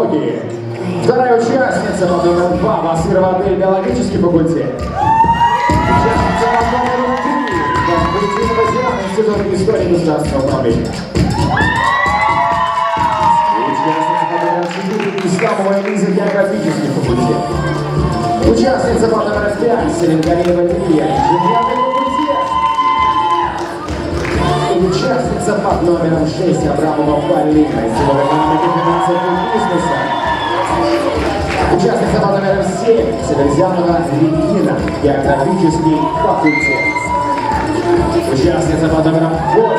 биологии. Вторая участница под номером 2 Басырова Адель, биологический факультет. Участница под номером 3 Константинова Диана, Институт истории государственного управления. Участница под номером 4 Исламова Элиза, географический факультет. Участница под номером 5 Селенгареева Лилия, инженерный факультет. Участница под номером 6 Абрамова Полина, Институт экономики, финансов и бизнеса. Участница под номером 7 Северзянова Регина, географический факультет. Участница под номером 8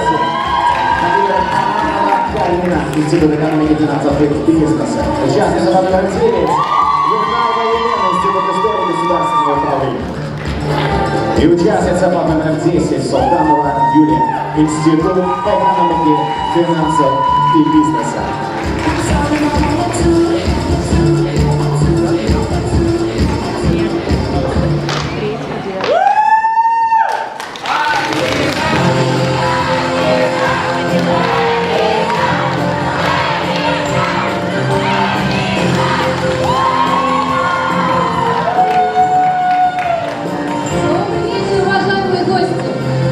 Полина, Институт экономики, финансов и бизнеса. Участница под номером 9 Юрнаева Елена, Институт истории государственного управления. И участница под номером 10 Султанова Юлия, Институт экономики, финансов и бизнеса.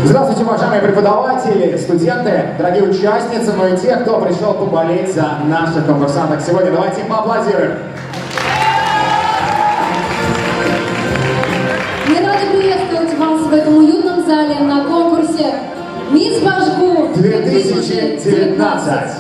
Здравствуйте, уважаемые преподаватели, студенты, дорогие участницы, но и те, кто пришел поболеть за наших конкурсанток сегодня. Давайте поаплодируем. Мы рады приветствовать вас в этом уютном зале на конкурсе «Мисс Башгу 2019».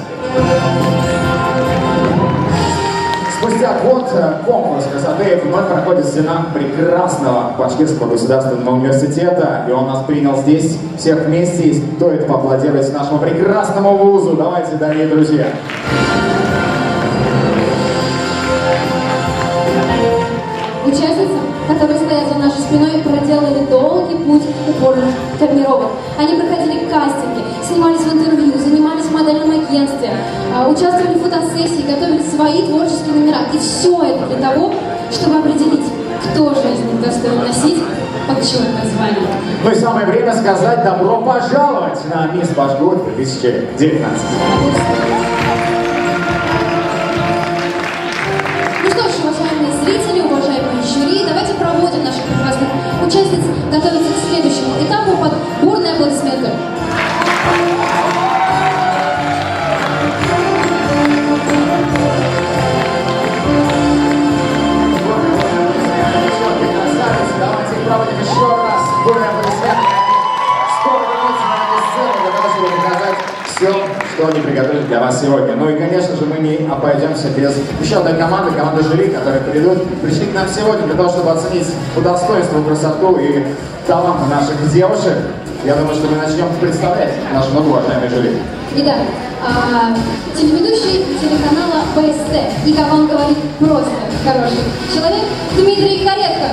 Спустя год конкурс красоты вновь проходит в стенах прекрасного Башкирского государственного университета, и он нас принял здесь всех вместе, и стоит поаплодировать нашему прекрасному вузу. Давайте, дорогие друзья. Участницы, которые стоят за нашей спиной, проделали долгий путь упорных тренировок. Они проходили кастинги, снимались в интервью, занимались в модельном агентстве, участвовали в фотосессии, готовили свои творческие номера. И все это для того, чтобы определить, кто же из них достоин носить почетное звание. Ну и самое время сказать добро пожаловать на Мисс Башгу 2019. Ну что ж, уважаемые зрители, уважаемые жюри, давайте проводим наших прекрасных участниц готовиться к следующему этапу под бурные аплодисменты. Давайте проводим еще раз бурные аплодисменты. Скоро вернуться на эту сцену для того, чтобы показать все, что они приготовили для вас сегодня. Ну и, конечно же, мы не обойдемся без еще одной команды, команды жюри, которые пришли к нам сегодня для того, чтобы оценить по достоинству, красоту и талант наших девушек. Я думаю, что мы начнем представлять нашу многоуважаемую жюри. Итак, телеведущий телеканала БСТ, и как он говорит, просто хороший человек, Дмитрий Каретко.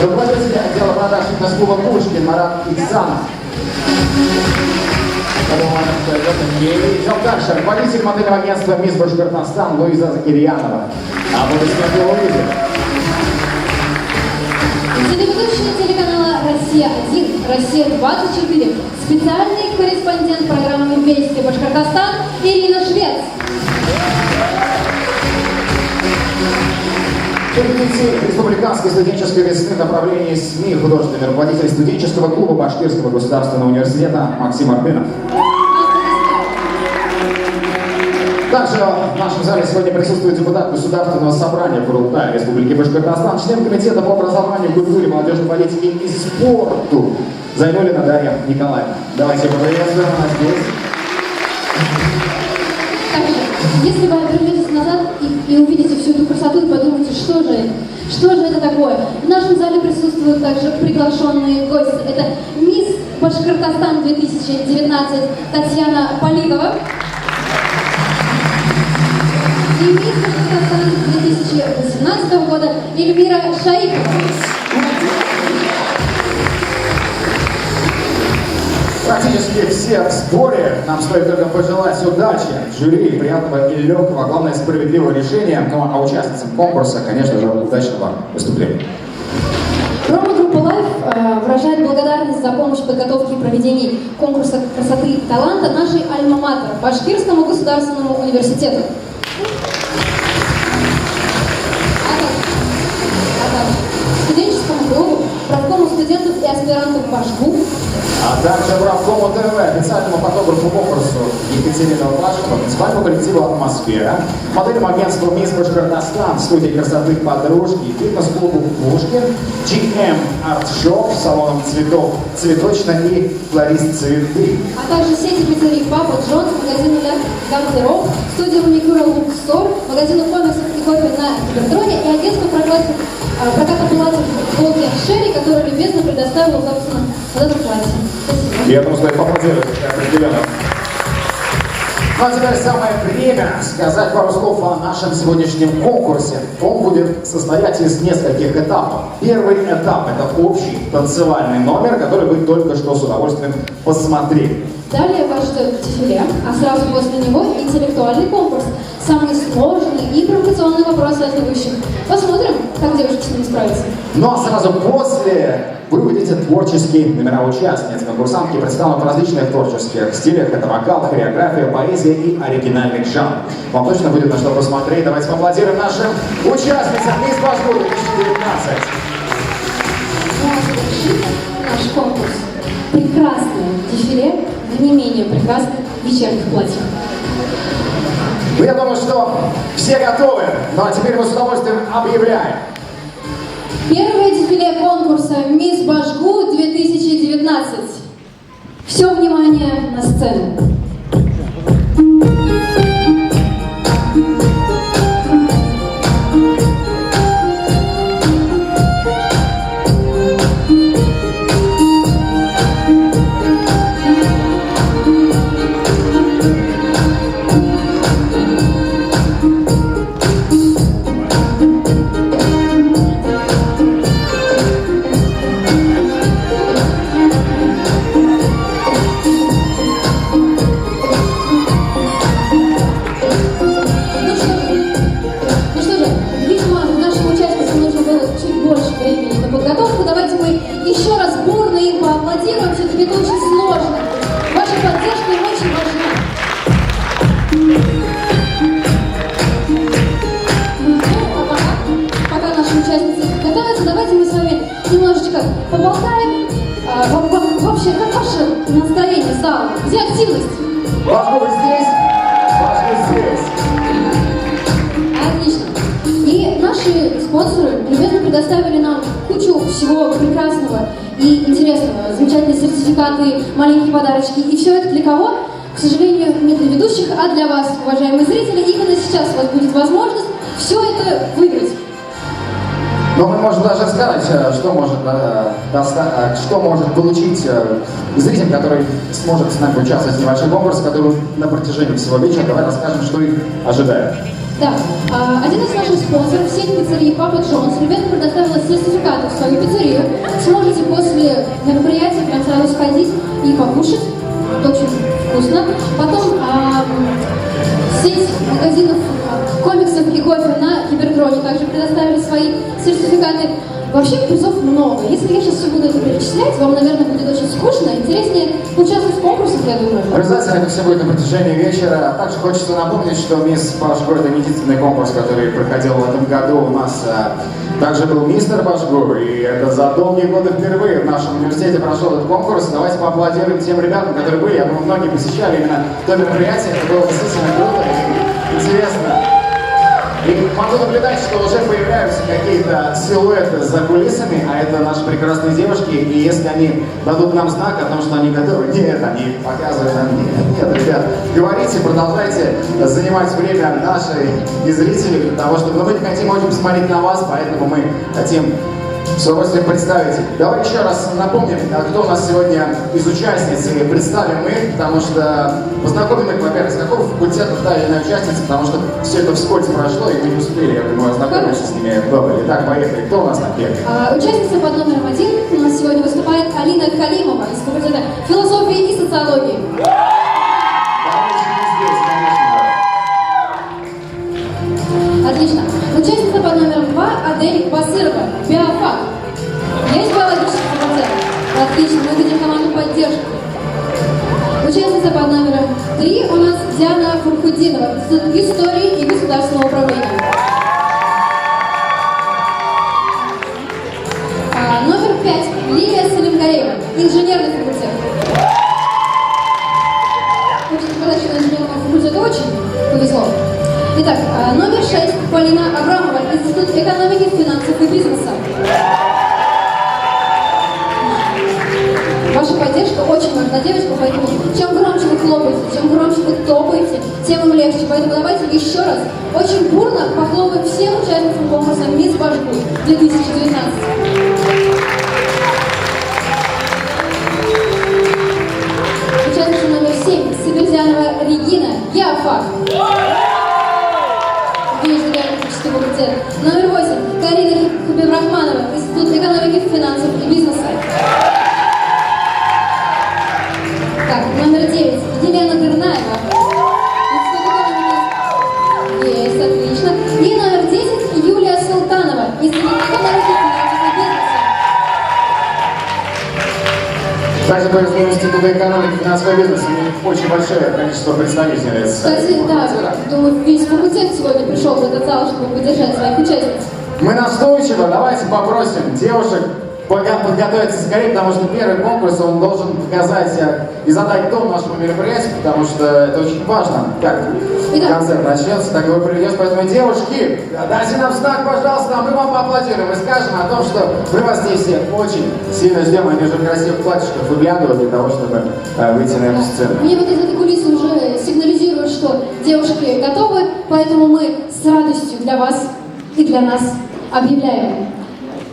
Руководитель отдела продаж фитнес-клуба «Пушкин» Марат Иксанов. Идем дальше. Руководитель модельного агентства «Мисс Башкортостан» Луиза Закирьянова. Аплодисменты Луизе. Телеведущая телеканала «Россия-1», «Россия-24», специальный корреспондент программы «Вести Башкортостан» Ирина Швец. Победитель республиканской студенческой весны направления СМИ, художественный руководитель студенческого клуба Башкирского государственного университета Максим Ардынов. Также в нашем зале сегодня присутствует депутат Государственного собрания Курултая Республики Башкортостан, член комитета по образованию, культуре, молодежной политике и спорту Зайнуллина Дарья Николаевна. Давайте поприветствуем, она здесь. Если вы обернетесь назад и увидите всю эту красоту и подумаете, что же это такое? В нашем зале присутствуют также приглашенные гости. Это мисс Башкортостан 2019 Татьяна Поликова и мисс Башкортостан 2018 года Эльмира Шаикова. Практически все в сборе. Нам стоит только пожелать удачи, жюри, приятного и легкого, а главное, справедливого решения. Ну а участницам конкурса, конечно же, удачного выступления. Промо-группа Life в выражает благодарность за помощь в подготовке и проведении конкурса красоты и таланта нашей альма-матер, Башкирскому государственному университету. А также студенческому клубу, правкому студентов и аспирантов Башгу, А также правкому ТВ, официальному фотографу конкурсу Екатерине Лукашевой, муниципальному коллективу «Атмосфера», модельному агентству «Мисс Башкортостан», студии красоты «Подружки», фитнес-клубу «Пушкин», GM Art Shop, салоном цветов «Цветочно» и «Флорист Цветы». а также сети пиццерий «Папа Джонс», магазину для гардероб, студию маникюра «Лук Стор», магазину комиксов и кофе на Кибертроне и агентство проката платьев «Волки Шерри», которое любезно предоставило, собственно, вот это платье. Спасибо. Я думаю, стоит поаплодировать определенно. Ну а теперь самое время сказать пару слов о нашем сегодняшнем конкурсе. Он будет состоять из нескольких этапов. Первый этап – это общий танцевальный номер, который вы только что с удовольствием посмотрели. Далее вас ждет дефиле, а сразу после него интеллектуальный конкурс. Самые сложные и провокационные вопросы от ведущих. Посмотрим, как девушки с ними справятся. Ну а сразу после вы увидите творческие номера участниц. Конкурсантки представлены в различных творческих стилях. Это вокал, хореография, поэзия и оригинальный жанр. Вам точно будет на что посмотреть. Давайте поаплодируем нашим участницам Мисс Башгу 2019. Ну а завершит наш конкурс прекрасное дефиле в не менее прекрасных вечерних платьях. Ну, я думаю, что все готовы. Ну а теперь мы с удовольствием объявляем. Первое дефиле конкурса «Мисс Башгу 2019». Все внимание на сцену. Поболтаем. Вообще, как ваше настроение зала? Где активность? Башгу вы здесь? Башгу здесь. Отлично. И наши спонсоры любезно предоставили нам кучу всего прекрасного и интересного. Замечательные сертификаты, маленькие подарочки. И все это для кого? К сожалению, не для ведущих, а для вас, уважаемые зрители. Именно сейчас у вас будет возможность все это выиграть. Но мы можем даже сказать, что может получить зритель, который сможет с нами участвовать в небольшом конкурсе, который на протяжении всего вечера. Давай расскажем, что их ожидает. Да, один из наших спонсоров, сеть пиццерии «Папа Джонс», любезно предоставила сертификаты в свою пиццерию. Сможете после мероприятия прям сразу сходить и покушать. Это очень вкусно. Потом сеть магазинов комиксов и кофе на Кибертроне также предоставили свои сертификаты. Вообще призов много. Если я сейчас все буду это перечислять, вам, наверное, будет очень скучно. Интереснее участвовать в конкурсах, я думаю. Обязательно это все будет на протяжении вечера. Также хочется напомнить, что «Мисс Башгу» — это не единственный конкурс, который проходил в этом году. У нас также был «Мистер Башгу», и это за долгие годы впервые в нашем университете прошел этот конкурс. Давайте поаплодируем тем ребятам, которые были. Я думаю, многие посещали именно то мероприятие. Это было действительно круто и интересно. И могу наблюдать, что уже появляются какие-то силуэты за кулисами, а это наши прекрасные девушки, и если они дадут нам знак о том, что они готовы, нет, они показывают нам, нет, ребят, говорите, продолжайте занимать время нашей и зрителей, для того, чтобы, мы не хотим очень посмотреть на вас, поэтому мы хотим с удовольствием представить. Давай еще раз напомним, кто у нас сегодня из участниц, и представим их, потому что познакомим их, во-первых, с какого факультета та или иная участница, потому что все это вскользь прошло, и мы не успели, я думаю, ознакомиться с ними вдоволь. Итак, поехали. Кто у нас на первый? Участница под номером 1 у нас сегодня выступает Алина Калимова из факультета философии и социологии. Отлично. Участница под номером 2 Адель Басырова, биофак. Есть биологический факультет? номером 3 у нас Диана Фархудинова, Институт истории и государственного управления. Номер 5 Лилия Салимгареева, инженерный факультет. Хочется сказать, что инженерному факультету очень повезло. Итак, номер 6 Полина Абрамова, Институт экономики, финансов и бизнеса. Ваша поддержка очень важна, девочка, поэтому чем громче вы хлопаете, чем громче вы топаете, тем им легче. Поэтому давайте еще раз очень бурно похлопаем всем участницам конкурса «Мисс Башгу» 2019. Участница номер 7 Сибирзянова Регина Яфа. Юридический факультет. Номер 8 Карина Хабибрахманова, Институт экономики, финансов и бизнеса. Так, номер 9 Елена Дырнаева, Институт экономики. Есть, отлично. И номер 10 Юлия Султанова, Институт экономики, финансов и бизнеса. Кстати, повезло Института экономики, финансового бизнеса. У них очень большое количество представителей. Кстати, да, думаю, весь факультет сегодня пришел в этот зал, чтобы поддержать своих участниц. Мы настойчиво, давайте попросим девушек подготовиться скорее, потому что первый конкурс, он должен показать и задать тон нашему мероприятию, потому что это очень важно, как концерт начнется, так его приведешь. Поэтому, девушки, дайте нам знак, пожалуйста, а мы вам поаплодируем и скажем о том, что мы вас здесь всех очень сильно ждем. Они уже в красивых платьишках выглядывают для того, чтобы выйти на эту сцену. Мне вот из этой кулисы уже сигнализируют, что девушки готовы, поэтому мы с радостью для вас и для нас объявляем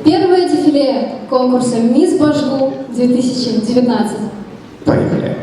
первое дефиле конкурса «Мисс Башгу» 2019. Поехали.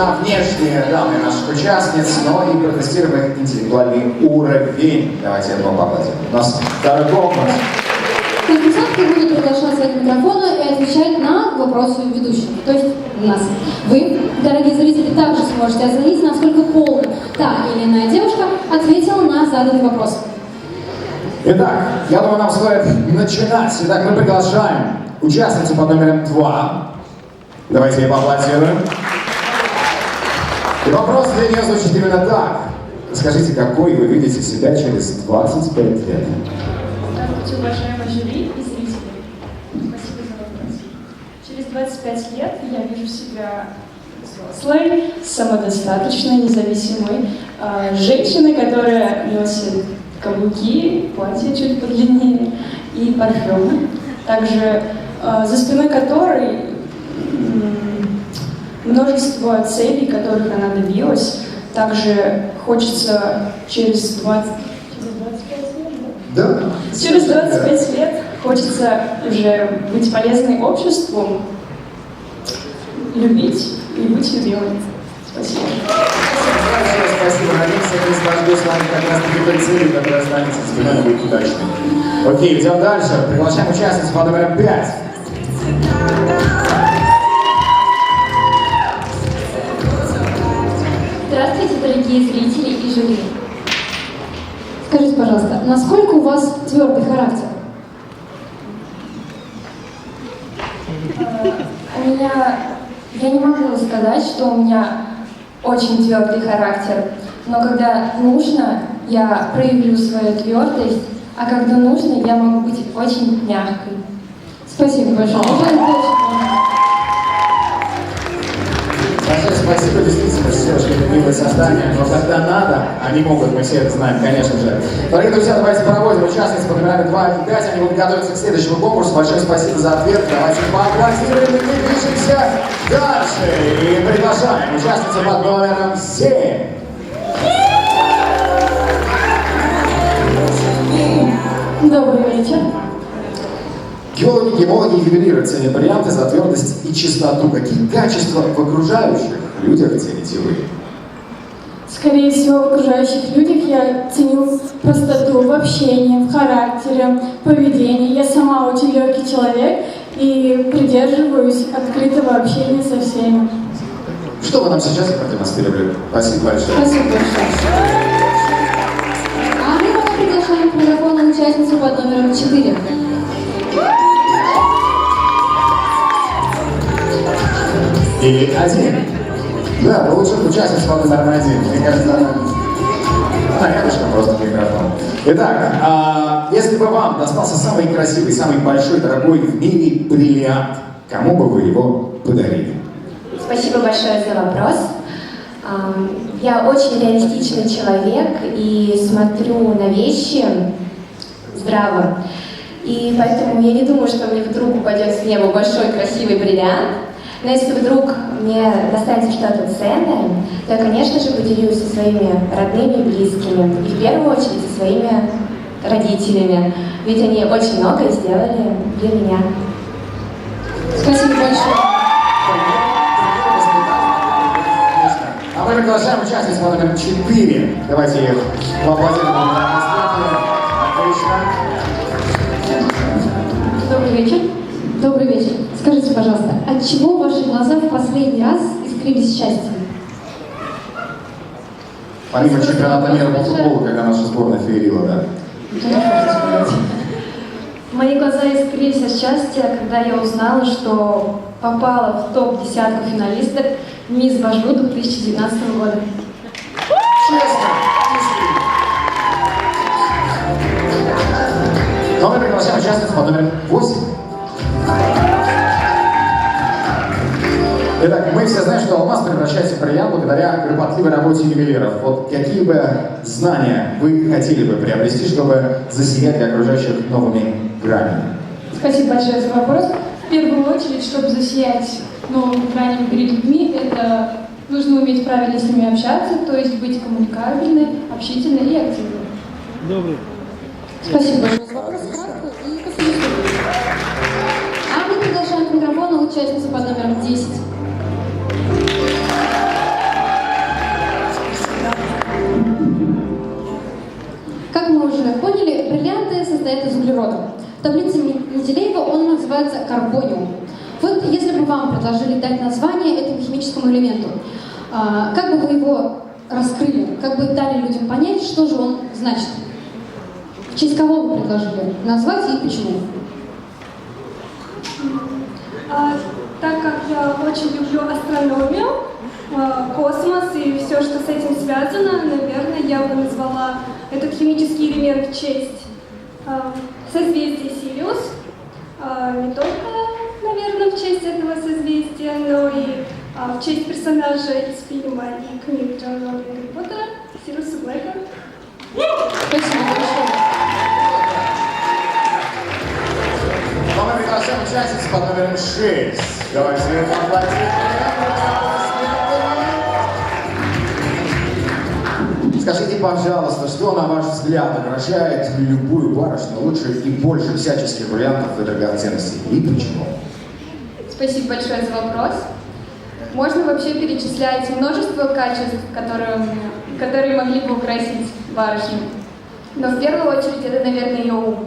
на внешние данные наших участниц, но и протестируем их интеллектуальный уровень. Давайте одного поаплодируем. У нас второй конкурс. Конкурсантки будут приглашаться к микрофону и отвечать на вопросы ведущих, то есть нас. Вы, дорогие зрители, также сможете оценить, насколько полно та или иная девушка ответила на заданный вопрос. Итак, я думаю, нам стоит начинать. Итак, мы приглашаем участницу под номером 2. Давайте ей поаплодируем. И вопрос для нее звучит именно так. Скажите, какой вы видите себя через 25 лет? Здравствуйте, уважаемые жюри и зрители. Спасибо за вопрос. Через 25 лет я вижу себя взрослой, самодостаточной, независимой женщиной, которая носит каблуки, платье чуть подлиннее и парфюмы. Также за спиной которой множество целей, которых она добилась. Также хочется через 25 лет, Да. Через 25 лет хочется уже быть полезной обществу, любить и быть любимой. Спасибо. Спасибо. Надеемся, мы с вами как раз таки той целью, которая останется с вами, будет удачной. Окей, идем дальше. Приглашаем участницу под номером 5. Здравствуйте, дорогие зрители и жюри. Скажите, пожалуйста, насколько у вас твердый характер? Я не могу сказать, что у меня очень твердый характер, но когда нужно, я проявлю свою твердость, а когда нужно, я могу быть очень мягкой. Спасибо большое. Большое спасибо, действительно, все очень любимое создание, но когда надо, они могут, мы все это знаем, конечно же. Дорогие друзья, давайте проводим участниц под номерами 2 и 5, они будут готовиться к следующему конкурсу. Большое спасибо за ответ, давайте поаплодируем и мы движемся дальше. И приглашаем участницу под номером 7. Добрый вечер. Геологи, гемологи и ювелиры ценят бриллианты за твердость и чистоту. Какие качества в окружающих людях цените вы? Скорее всего, в окружающих людях я ценю простоту в общении, в характере, поведении. Я сама очень легкий человек и придерживаюсь открытого общения со всеми. Что вы нам сейчас продемонстрировали? Спасибо большое. Спасибо большое. А мы пока приглашаем к микрофону участницу под номером 4. И 1. Да, получил участницу под номером 1. Мне кажется, рядышком просто микрофон. Итак, если бы вам достался самый красивый, самый большой, дорогой в мире бриллиант, кому бы вы его подарили? Спасибо большое за вопрос. Я очень реалистичный человек и смотрю на вещи здраво. И поэтому я не думаю, что мне вдруг упадет с неба большой красивый бриллиант. Но если вдруг мне достанется что-то ценное, то я, конечно же, поделюсь со своими родными и близкими. И в первую очередь со своими родителями. Ведь они очень многое сделали для меня. Спасибо большое. А мы приглашаем участниц под номером 4. Давайте их поаплодируем. Отлично. Добрый вечер. Добрый вечер. Скажите, пожалуйста, от чего ваши глаза в последний раз искрились счастьем? Помимо чемпионата мира по футболу, когда наша сборная феерила, да? Мои глаза искрились от счастья, когда я узнала, что попала в топ-10 финалисток «Мисс Бажу» 2019 года. Честно, искренне. Но мы приглашаем участницу под номером 8. Итак, мы все знаем, что алмаз превращается в бриллиант благодаря кропотливой работе ювелиров. Вот какие бы знания вы хотели бы приобрести, чтобы засиять для окружающих новыми гранями? Спасибо большое за вопрос. В первую очередь, чтобы засиять новыми гранями перед людьми, это нужно уметь правильно с ними общаться, то есть быть коммуникабельной, общительной и активной. Добрый. Спасибо большое за вопрос. Кратко и посвященно. А мы приглашаем к микрофону участницу под номером 10. Менделеева, он называется карбониум. Вот если бы вам предложили дать название этому химическому элементу, как бы вы его раскрыли, как бы дали людям понять, что же он значит? В честь кого вы предложили назвать и почему? Так как я очень люблю астрономию, космос и все, что с этим связано, наверное, я бы назвала этот химический элемент в честь созвездия Сириус. Не только, наверное, в честь этого созвездия, но и в честь персонажа из фильма и книг Джона Роллинга Гарри Поттера, Сириуса Блэка. Спасибо большое. Но мы приглашаем участницу под номером 6. Давайте поаплодируем. Скажите, пожалуйста, что, на ваш взгляд, украшает любую барышню лучше и больше всяческих вариантов и драгоценностей? И почему? Спасибо большое за вопрос. Можно вообще перечислять множество качеств, которые могли бы украсить барышню. Но в первую очередь это, наверное, ее ум.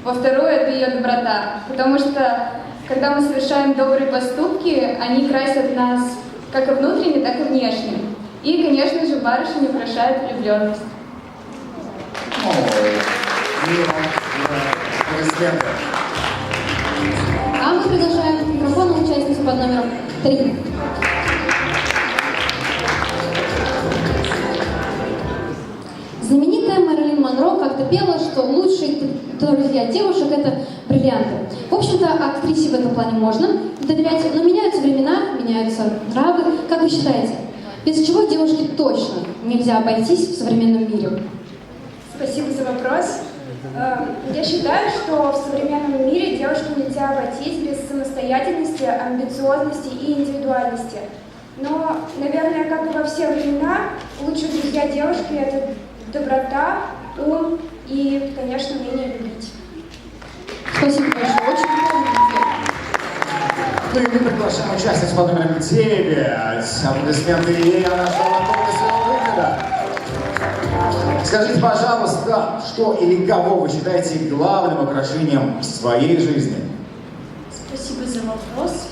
Во вторую это ее доброта. Потому что, когда мы совершаем добрые поступки, они красят нас как и внутренне, так и внешне. И, конечно же, барышни украшают влюбленность. Аплодисменты. А мы приглашаем к микрофону участницу под номером 3. Знаменитая Мэрилин Монро как-то пела, что лучшие друзья девушек — это бриллианты. В общем-то, актрисе в этом плане можно доверять, но меняются времена, меняются нравы. Как вы считаете, без чего девушке точно нельзя обойтись в современном мире? Спасибо за вопрос. Я считаю, что в современном мире девушке нельзя обойтись без самостоятельности, амбициозности и индивидуальности. Но, наверное, как и во все времена, лучшие друзья девушки — это доброта, ум и, конечно, умение любить. Спасибо большое. Очень правильный ответ. Ну и мы приглашаем участницу под номером 9. Аплодисменты ей, она ждала только своего выхода. Скажите, пожалуйста, что или кого вы считаете главным украшением своей жизни? Спасибо за вопрос.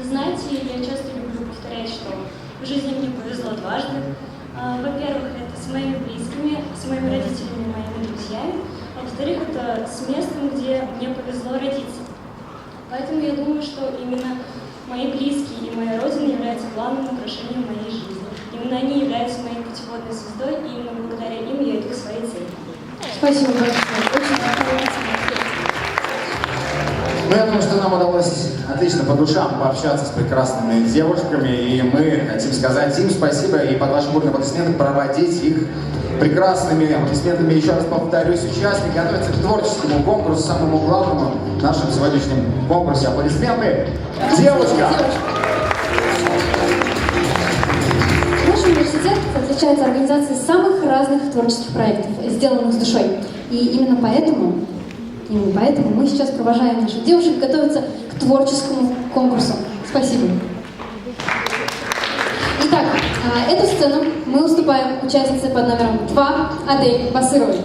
Знаете, я часто люблю повторять, что в жизни мне повезло дважды. Во-первых, это с моими близкими, с моими родителями и моими друзьями. А во-вторых, это с местом, где мне повезло родиться. Поэтому я думаю, что именно мои близкие и моя родина являются главным украшением моей жизни. Именно они являются моей путеводной звездой, и именно благодаря им я иду к своей цели. Спасибо большое. Очень правильный ответ. Ну, я думаю, что нам удалось отлично по душам пообщаться с прекрасными девушками, и мы хотим сказать им спасибо и под ваши бурные аплодисменты проводить их прекрасными аплодисментами. Еще раз повторюсь, участники готовятся к творческому конкурсу, самому главному в нашем сегодняшнем конкурсе. Аплодисменты девушкам! Наш университет отличается организацией самых разных творческих проектов, сделанных с душой. И именно поэтому мы сейчас провожаем наших девушек готовиться к творческому конкурсу. Спасибо. Итак, эту сцену мы уступаем участнице под номером 2 Адель Басыровой.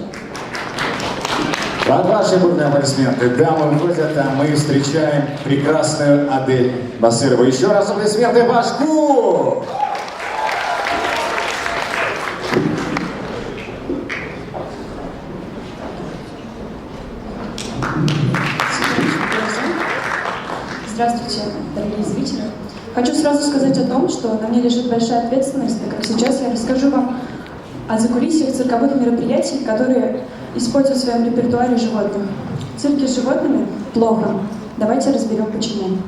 Под ваши бурные аплодисменты дамы выходят, а мы встречаем прекрасную Адель Басырову. Еще раз аплодисменты Башку! Здравствуйте, дорогие зрители. Хочу сразу сказать о том, что на мне лежит большая ответственность, так как сейчас я расскажу вам о закулисьях цирковых мероприятий, которые используют в своем репертуаре животных. Цирки с животными плохо. Давайте разберем почему.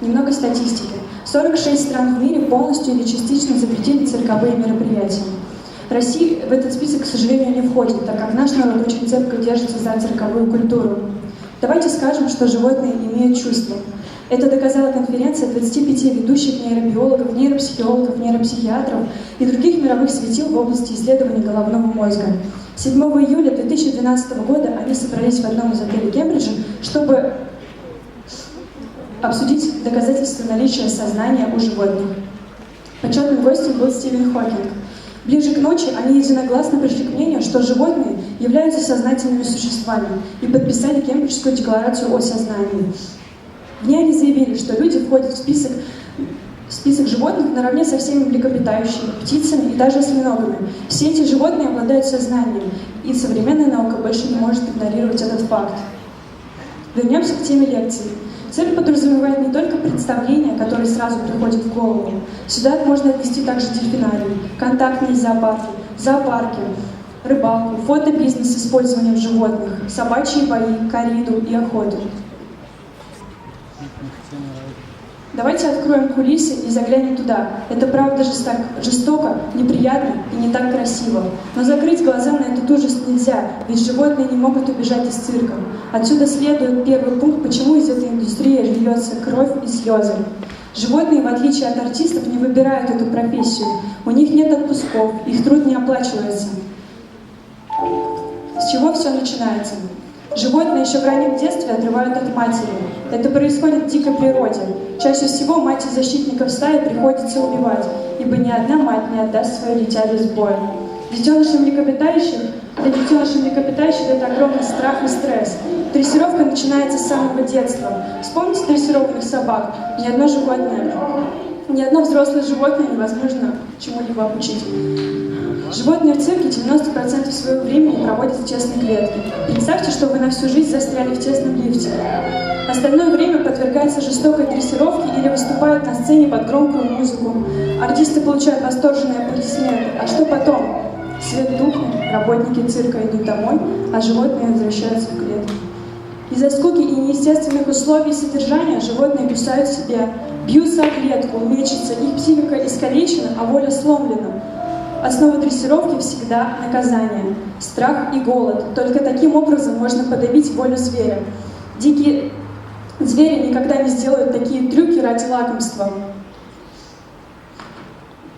Немного статистики. 46 стран в мире полностью или частично запретили цирковые мероприятия. Россия в этот список, к сожалению, не входит, так как наш народ очень цепко держится за цирковую культуру. Давайте скажем, что животные имеют чувства. Это доказала конференция 25 ведущих нейробиологов, нейропсихиологов, нейропсихиатров и других мировых светил в области исследований головного мозга. 7 июля 2012 года они собрались в одном из отелей Кембриджа, чтобы обсудить доказательства наличия сознания у животных. Почетным гостем был Стивен Хокинг. Ближе к ночи они единогласно пришли к мнению, что животные являются сознательными существами и подписали Кембриджскую декларацию о сознании. В ней они заявили, что люди входят в список животных наравне со всеми млекопитающими, птицами и даже осьминогами. Все эти животные обладают сознанием, и современная наука больше не может игнорировать этот факт. Вернемся к теме лекции. Цель подразумевает не только представления, которые сразу приходят в голову. Сюда можно отнести также дельфинарий, контактные зоопарки, рыбалку, фотобизнес с использованием животных, собачьи бои, корриду и охоту. Давайте откроем кулисы и заглянем туда. Это правда жестоко, неприятно и не так красиво. Но закрыть глаза на этот ужас нельзя, ведь животные не могут убежать из цирка. Отсюда следует первый пункт, почему из этой индустрии льется кровь и слезы. Животные, в отличие от артистов, не выбирают эту профессию. У них нет отпусков, их труд не оплачивается. С чего все начинается? Животные еще в раннем детстве отрывают от матери. Это происходит в дикой природе. Чаще всего мать и защитников стаи приходится убивать, ибо ни одна мать не отдаст свое дитя без боя. Для детенышей млекопитающих это огромный страх и стресс. Дрессировка начинается с самого детства. Вспомните дрессированных собак. Ни одно взрослое животное невозможно чему-либо обучить. Животные в цирке 90% своего времени проводят в тесной клетке. Представьте, что вы на всю жизнь застряли в тесном лифте. Остальное время подвергаются жестокой дрессировке или выступают на сцене под громкую музыку. Артисты получают восторженные аплодисменты. А что потом? Свет тухнет, работники цирка идут домой, а животные возвращаются в клетку. Из-за скуки и неестественных условий содержания животные кусают себя, бьются о клетку, мечутся, их психика искалечена, а воля сломлена. Основа дрессировки всегда наказание, страх и голод. Только таким образом можно подавить волю зверя. Дикие звери никогда не сделают такие трюки ради лакомства.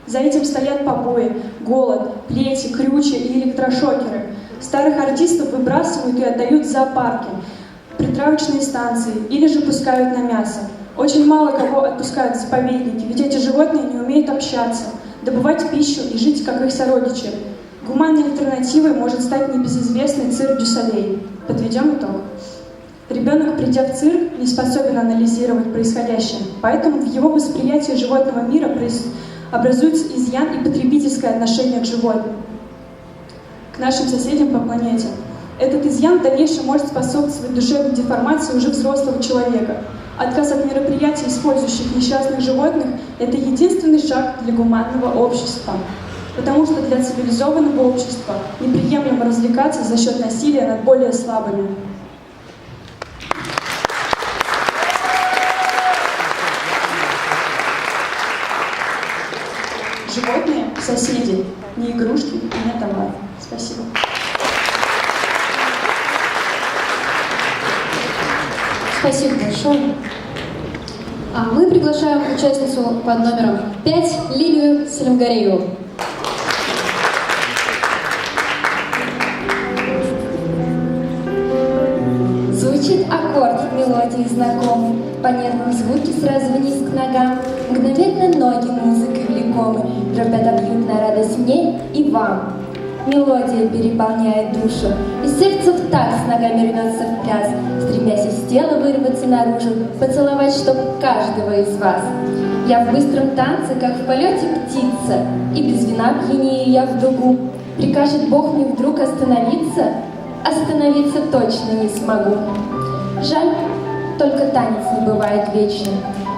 За этим стоят побои, голод, плети, крючья и электрошокеры. Старых артистов выбрасывают и отдают в зоопарки, притравочные станции или же пускают на мясо. Очень мало кого отпускают в заповедники, ведь эти животные не умеют общаться, добывать пищу и жить, как их сородичи. Гуманной альтернативой может стать небезызвестный цирк дю Солей. Подведем итог. Ребенок, придя в цирк, не способен анализировать происходящее, поэтому в его восприятии животного мира образуется изъян и потребительское отношение к животным, к нашим соседям по планете. Этот изъян в дальнейшем может способствовать душевной деформации уже взрослого человека. Отказ от мероприятий, использующих несчастных животных, это единственный шаг для гуманного общества. Потому что для цивилизованного общества неприемлемо развлекаться за счет насилия над более слабыми. Животные – соседи, не игрушки и не товар. Спасибо. Спасибо большое. Мы приглашаем участницу под номером 5 Лилию Салимгарееву. Звучит аккорд мелодии знакомый, по нервным звуки сразу вниз к ногам. Мгновенно ноги музыкой влекомы, дробят объютная радость мне и вам. Мелодия переполняет душу, и сердце в такт с ногами рвется в пляс, стремясь из тела вырваться наружу, поцеловать, чтоб каждого из вас. Я в быстром танце, как в полете птица, и без вина пьянею я в дугу. Прикажет Бог мне вдруг остановиться, остановиться точно не смогу. Жаль, только танец не бывает вечным.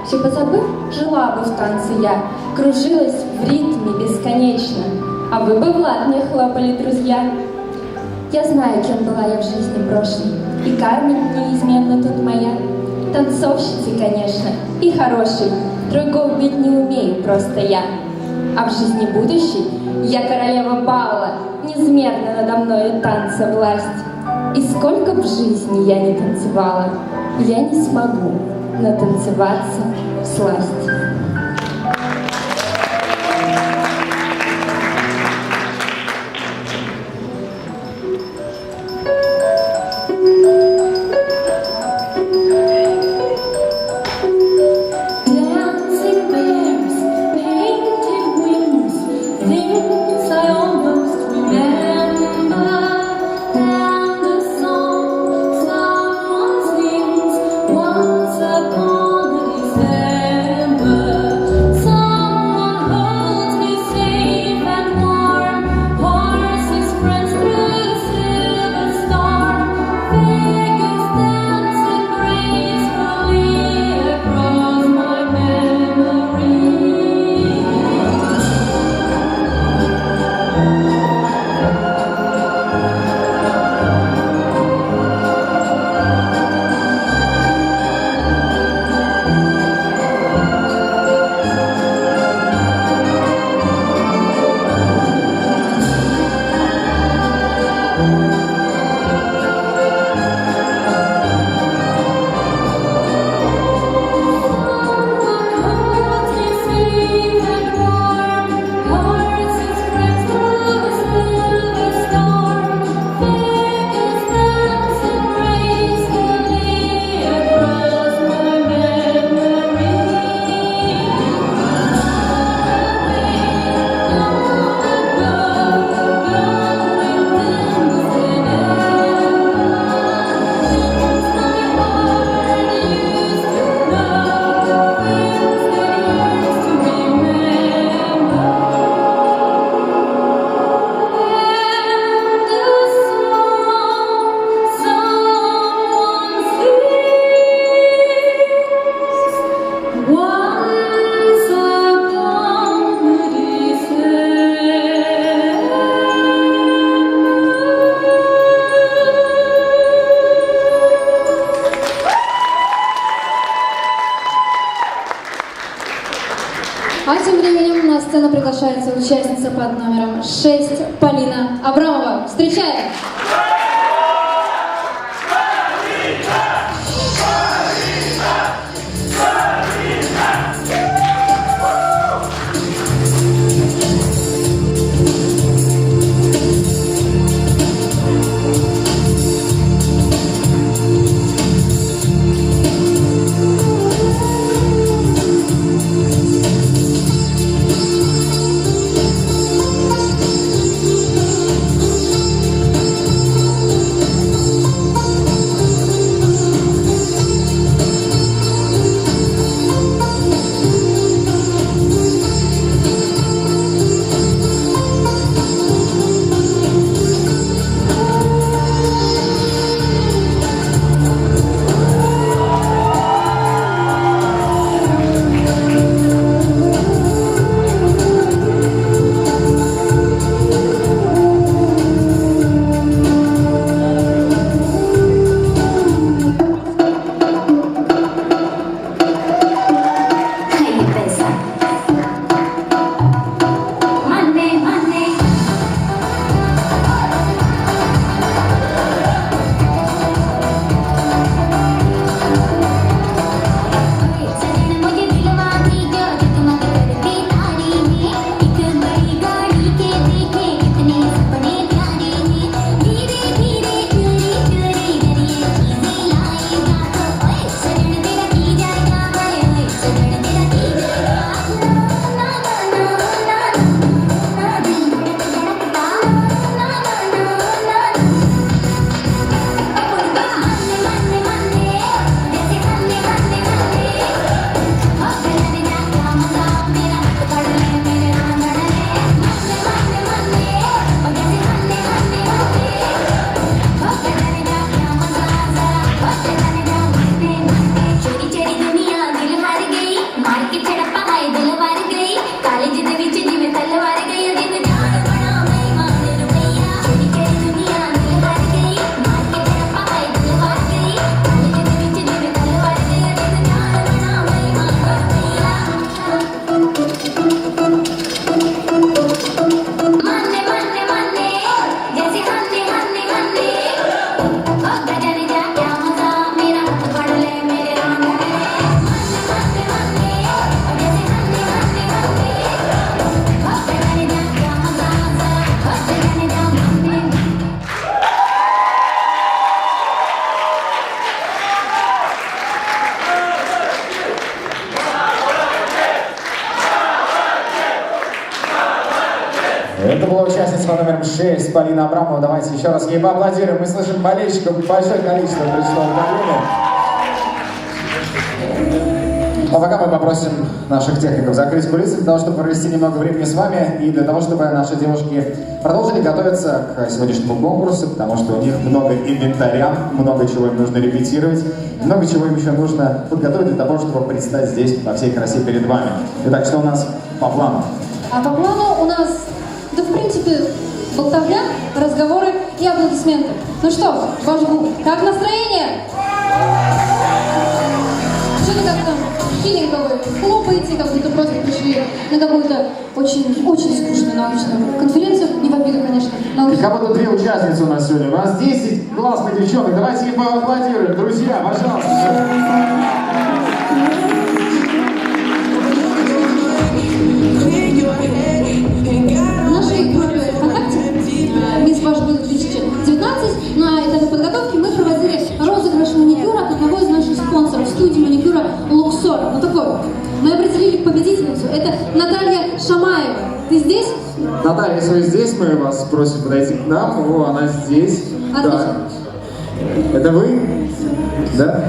Все позабыв, жила бы в танце я, кружилась в ритме бесконечно. А вы бы в лад мне хлопали, друзья. Я знаю, кем была я в жизни прошлой, и Кармен неизменно тут моя. Танцовщицей, конечно, и хорошей, другого ведь не умею просто я. А в жизни будущей я королева бала, неизмерно надо мною танца власть. И сколько в жизни я не танцевала, я не смогу натанцеваться всласть. Dancing bears, painted wings, things I Once upon a December, someone holds me safe and warm. Horses prance through the silver storm. Figures dancing gracefully across my memory. А тем временем на сцену приглашается участница под номером 6 Полина Абрамова. Встречаем! Это была участница под номером 6 Полина Абрамова. Давайте еще раз ей поаплодируем. Мы слышим болельщиков, большое количество пришло в Полину. А пока мы попросим наших техников закрыть кулисы для того, чтобы провести немного времени с вами и для того, чтобы наши девушки продолжили готовиться к сегодняшнему конкурсу, потому что у них много инвентаря, много чего им нужно репетировать, много чего им еще нужно подготовить для того, чтобы предстать здесь во всей красе перед вами. Итак, что у нас по плану? А по плану у нас, да в принципе, болтовня, разговоры и аплодисменты. Ну что, ваш губ, как настроение? Что-то как-то хиленько вы хлопаете, как будто просто пришли на какую-то очень скучную научную конференцию. Не в обиду, конечно. Как будто 3 участницы у нас сегодня. У нас 10 классных девчонок. Давайте им поаплодируем, друзья, пожалуйста. В нашей группе ВКонтакте «Мисс Ваш год 2019» на этапе подготовки мы проводили розыгрыш маникюра от одного из наших спонсоров студии маникюра Luxor. Ну такой вот. Мы определили победительницу. Это Наталья Шамаева. Ты здесь? Наталья, если вы здесь, мы вас просим подойти к нам. О, она здесь. Отлично. Да. Это вы? Да?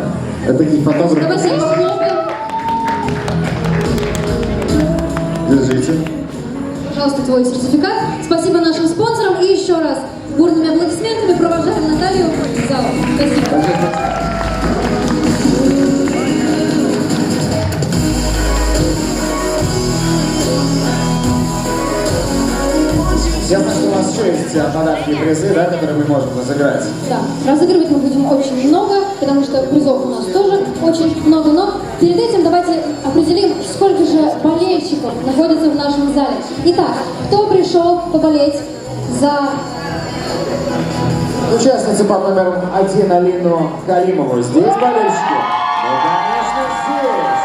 Это такие фотографы. Давайте похлопаем. Держите. Пожалуйста, твой сертификат. Спасибо нашим спонсорам. И еще раз бурными аплодисментами провожаем Наталью в зал. Спасибо. Я знаю, что у нас еще есть подарки и призы, да, которые мы можем разыграть. Да, разыгрывать мы будем очень много, потому что призов у нас тоже очень много, но перед этим давайте определим, сколько же болельщиков находится в нашем зале. Итак, кто пришел поболеть за... Участница под номером 1 Алину Каримову. Здесь болельщики? Ну, конечно, здесь.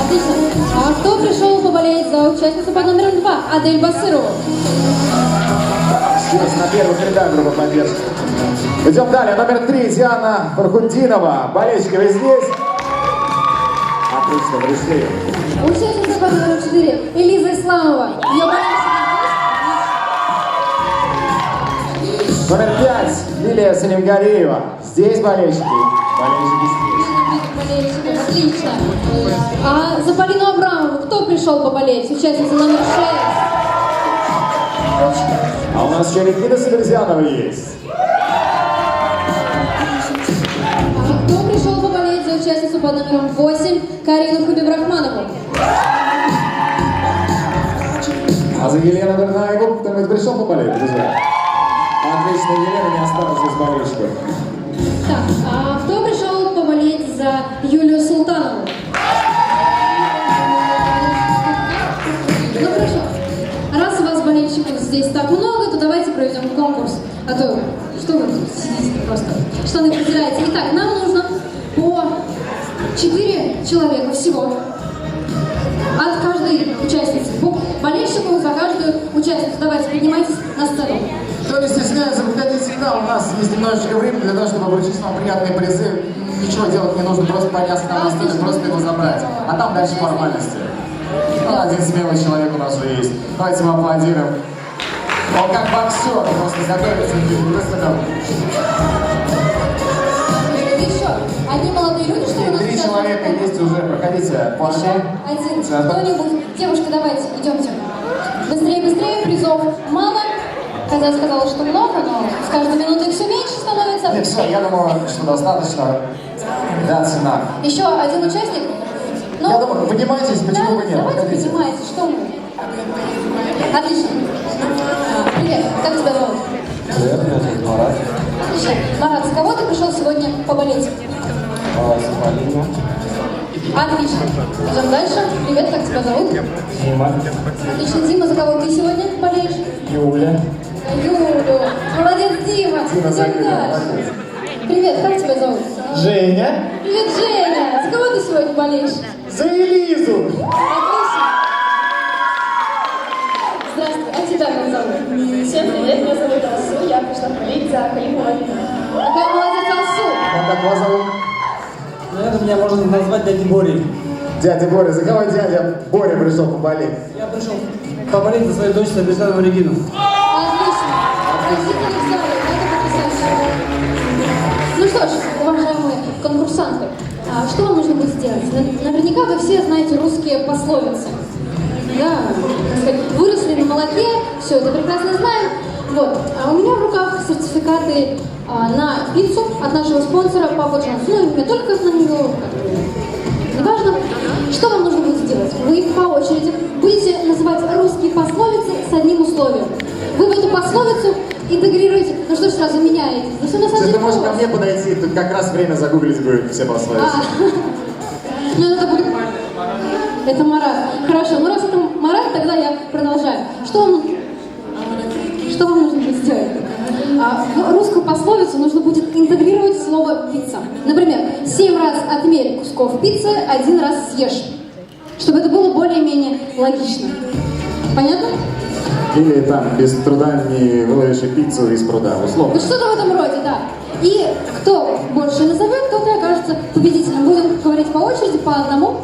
Отлично. А кто пришел поболеть за участницу под номером 2 Адель Басырову? Здесь на первых рядах группа поддержки. Идем далее. Номер 3 Диана Фархутдинова. Болельщики, вы здесь? Отлично, пришли. Участница под номером 4 Элиза Исламова. Ее болельщики. Номер 5 Лилия Салимгалиева. Здесь болельщики? Болельщики здесь. Болельщиков, отлично. А за Полину Абрамову кто пришел поболеть? Участница номер 6. А у нас еще Регина Саверзянова есть. А кто пришел поболеть за участницу под номером 8 Карину Хабибрахманову? А за Елену Дернаеву кто-нибудь пришел поболеть, друзья? Отлично, Елена не осталась без болельщиков. Так, а кто пришел поболеть за Юлию Султанову? Ну хорошо. Раз у вас болельщиков здесь так много, то давайте проведем конкурс. А то, что вы тут сидите просто? Что вы определяете? Итак, нам нужно по 4 человека всего. От каждой участницы. По болельщику за каждую участницу. Давайте, поднимайтесь на сцену. Кто не стесняется, приходите к нам. У нас есть немножечко времени для того, чтобы вручить вам приятные призы. Ничего делать не нужно, просто подняться к нам на сцену, просто его забрать. А там дальше формальности. Ну, один смелый человек у нас уже есть. Давайте ему аплодируем. Он как боксер, просто готовится к выставкам. Еще одни молодые люди, что у нас 3 человека есть уже, проходите. Один. Кто-нибудь. Девушка, давайте, идемте. Быстрее, быстрее, призов мало. Хотя сказала, что много, но с каждой минутой все меньше становится. Нет, все, я думаю, что достаточно. Да, цена. Еще один участник. Ну, я думаю, поднимайтесь, почему вы нет? Давайте Проходите. поднимайтесь, что мы? Отлично. Привет, как тебя зовут? Привет, меня зовут Марат. Отлично. Марат, за кого ты пришел сегодня поболеть? За Полину. Отлично. Идем дальше. Привет, как тебя зовут? Дима. Отлично. Дима, за кого ты сегодня болеешь? Юля. Юлю. Молодец, Дима. Дима, Идем дальше. Привет, как тебя зовут? Женя. Привет, Женя. За кого ты сегодня болеешь? За Элизу. Отлично. Здравствуй. А тебя как зовут? Всем привет, меня зовут Алсу, я пришла болеть за Халиму Алину. Какая молодец, Алсу. А как вас зовут? Наверное, меня можно назвать дядей Борей. Дядя Боря. За кого дядя Боря пришел поболеть? Я пришел поболеть за свою дочь Саверзянову Регину. Отлично. Родители в зале. Это потрясающе. Ну что ж, уважаемые конкурсанты, Что вам нужно будет сделать? Наверняка вы все знаете русские пословицы. Да, так сказать, выросли на молоке, все это прекрасно знаем. Вот. А у меня в руках сертификаты на пиццу от нашего спонсора Папа Джонс. Ну, и не только на нее, неважно. Что вам нужно будет сделать? Вы по очереди будете называть русские пословицы с одним условием. Вы в эту пословицу интегрируете, ну что ж сразу меняете? Ну, все на самом деле Ты можешь ко просто. мне подойти, тут как раз время загуглить будет все пословицы. Ну, это будет... Это Марат. Хорошо, ну раз это Марат, тогда я продолжаю. Что вам нужно будет сделать? В русскую пословицу нужно будет интегрировать слово «пицца». Например, 7 раз отмерь кусков пиццы, 1 раз съешь. Чтобы это было более-менее логично. Понятно? Или там без труда не выловишь и пиццу из пруда, условно. Вот что-то в этом роде, да. И кто больше назовет, тот и окажется победителем. Будем говорить по очереди, по одному.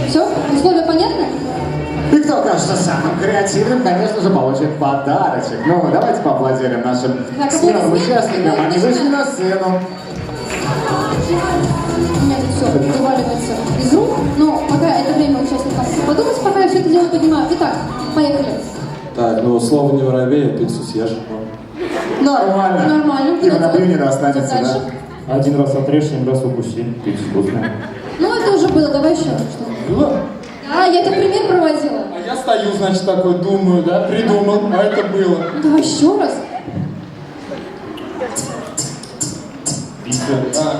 Все? Условия понятны? И кто окажется самым креативным, конечно же, получит подарочек. Ну, давайте поаплодируем нашим смелым участникам. Они вышли на сцену. У меня тут все вываливается из рук. Но пока это время участникам подумать, пока я все это дело поднимаю. Итак, поехали. Так, ну слово не воробей, а пиццу съешь. Нормально. Нормально. И воробью не достанется, Дальше. да? 1 раз отрежь, 7 раз укуси. Пицца вкусная. Ну, это уже было. Давай еще. Что? Было? Да, я так пример проводила. А я стою, значит, такой, думаю, да, придумал, а это было. Ну, давай еще раз.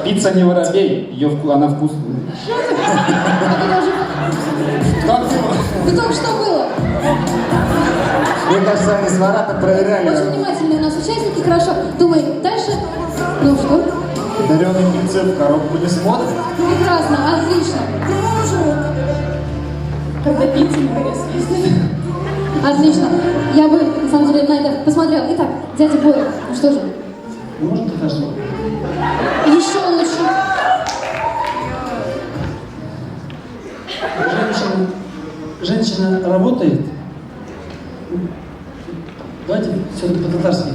Пицца не воробей, она вкусная. Как было? Ну, только что было. Мне кажется, они с Маратом проверяли. Очень внимательные у нас участники. Хорошо. Думай дальше. Ну что? Дареный пиццу в коробку не смотрит. Прекрасно. Отлично. Когда пицца на горе свистнет. Отлично. Я бы, на самом деле, на это посмотрела. Итак, дядя Боря, ну что же? Можно подожди? Еще лучше. Женщина работает. Давайте все-таки по-татарски.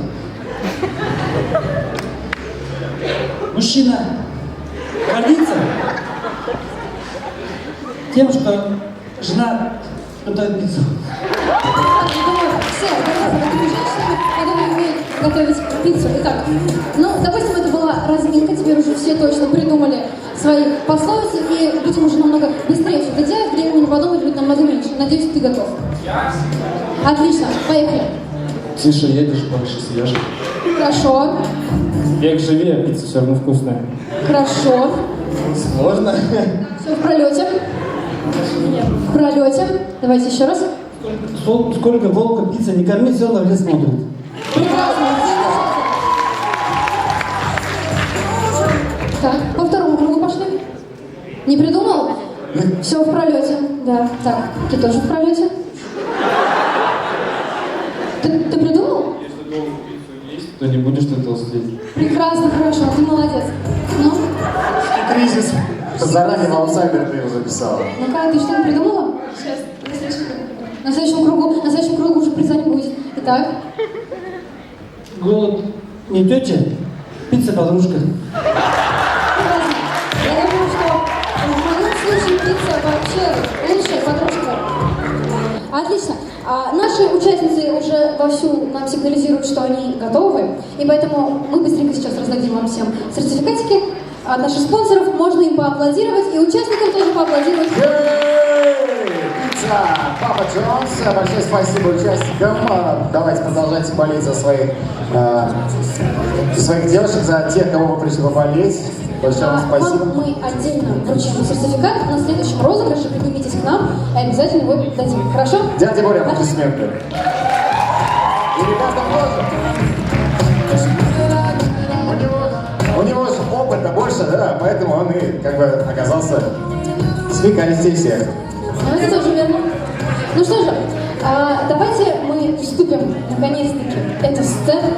Мужчина гордится тем, что жена готовит пиццу. Все, которые умеют готовить пиццу. Итак, ну, допустим, это была разминка, теперь уже все точно придумали свои пословицы, и будем уже намного быстрее все это делать, времени подумать будет намного меньше. Надеюсь, ты готов. Отлично, поехали. Тише едешь, больше съешь. Хорошо, Век живи, а пицца все равно вкусная. хорошо. Сложно. Все в пролете. В пролете. Давайте еще раз. Сколько волка пицца не корми, все равно в лес смотрит. Прекрасно. Так, по второму кругу пошли. Не придумал? Все в пролете. Да. Так, ты тоже в пролете? Ты придумал? Если долго пиццу есть, то не будешь ты толстеть. Прекрасно, хорошо, ты молодец. Ну, Кризис. Заранее в аутсайдер ты его записала. ну-ка, ты что-нибудь придумала? Сейчас, на следующем кругу. На следующем кругу уже приза не будет. Итак, Голод не тетя, пицца подружка. прекрасно. Я думаю, что в моем случае пицца вообще лучшая подружка. Отлично. Наши участницы уже вовсю нам сигнализируют, что они готовы, и поэтому мы быстренько сейчас раздадим вам всем сертификатики от наших спонсоров. Можно им поаплодировать, и участникам тоже поаплодировать. Пицца Папа Джонс. Большое спасибо участникам. Давайте продолжайте болеть за своих девушек, за тех, кого вы пришли поболеть. Большое вам спасибо. Вам мы отдельно вручим сертификат. На следующем розыгрыше поднимитесь к нам и обязательно его дадим. Хорошо? Дядя Боря, аплодисменты. И ребятам тоже. У него же опыта больше, да, поэтому он и как бы оказался смекалистей всех. Ну, это тоже верно. Ну что же, давайте мы уступим, наконец-таки, эту сцену.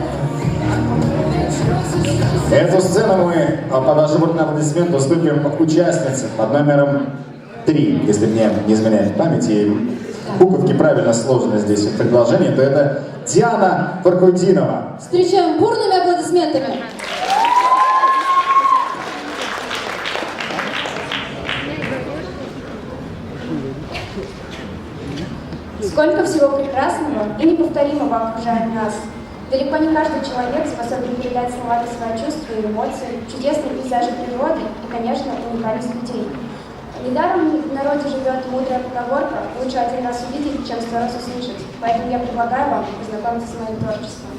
Эту сцену мы под ажурный аплодисмент уступим участнице под номером 3, если мне не изменяет память, и буковки правильно сложены здесь в предложении, то это Диана Фаркутинова. Встречаем бурными аплодисментами. Сколько всего прекрасного и неповторимого окружает нас. Далеко не каждый человек способен передать словами свои чувства и эмоции, чудесные пейзажи природы и, конечно, уникальность людей. Недаром в народе живет мудрая поговорка «Лучше один раз увидеть, чем 100 раз услышать». Поэтому я предлагаю вам познакомиться с моим творчеством.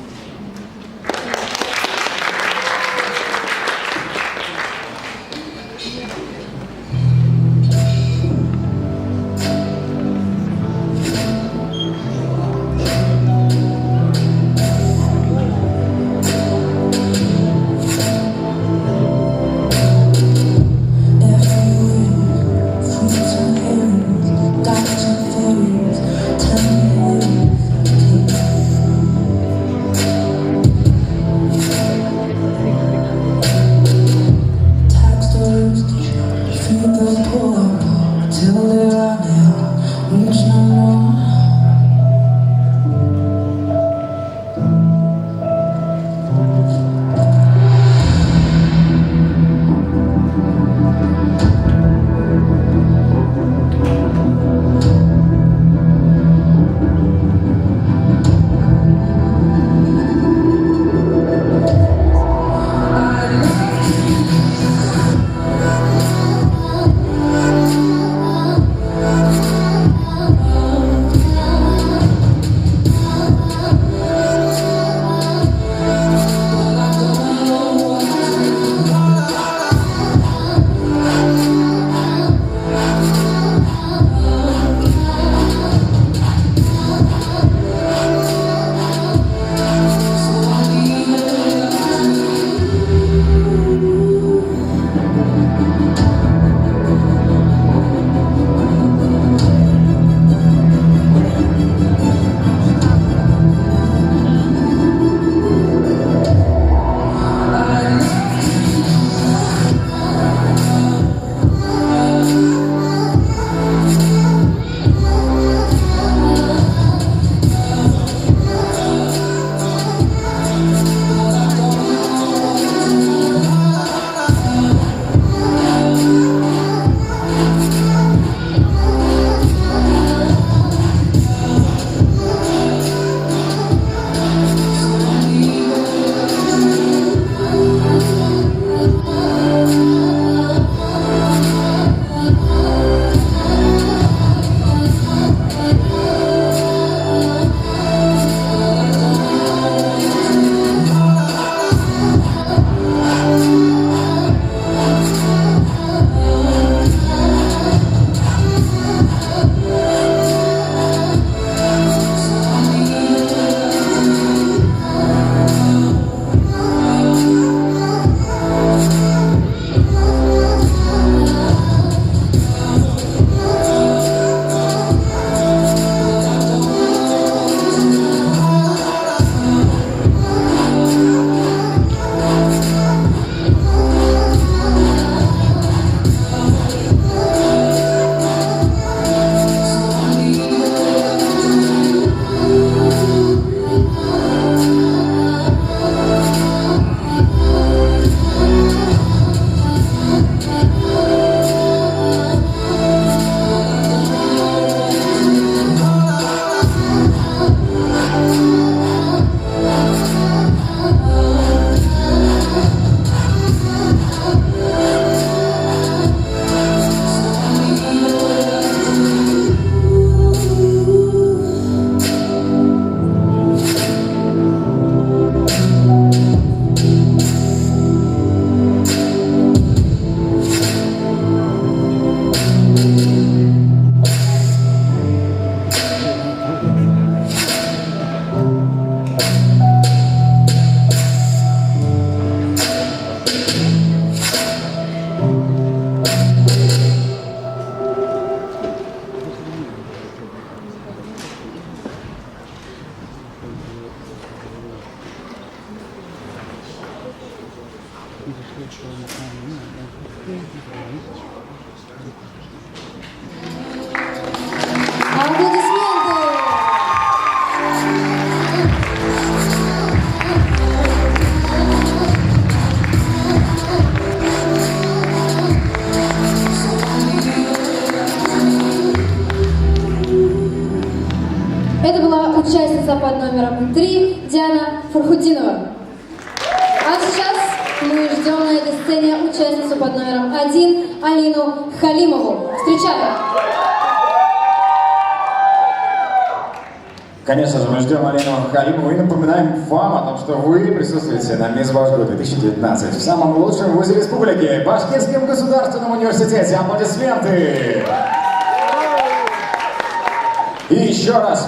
участницу под номером 1 Алину Халимову. Встречаем! Конечно же, мы ждем Алину Халимову и напоминаем вам о том, что вы присутствуете на Мисс Башгу 2019 в самом лучшем вузе республики, Башкирском государственном университете. Аплодисменты! И еще раз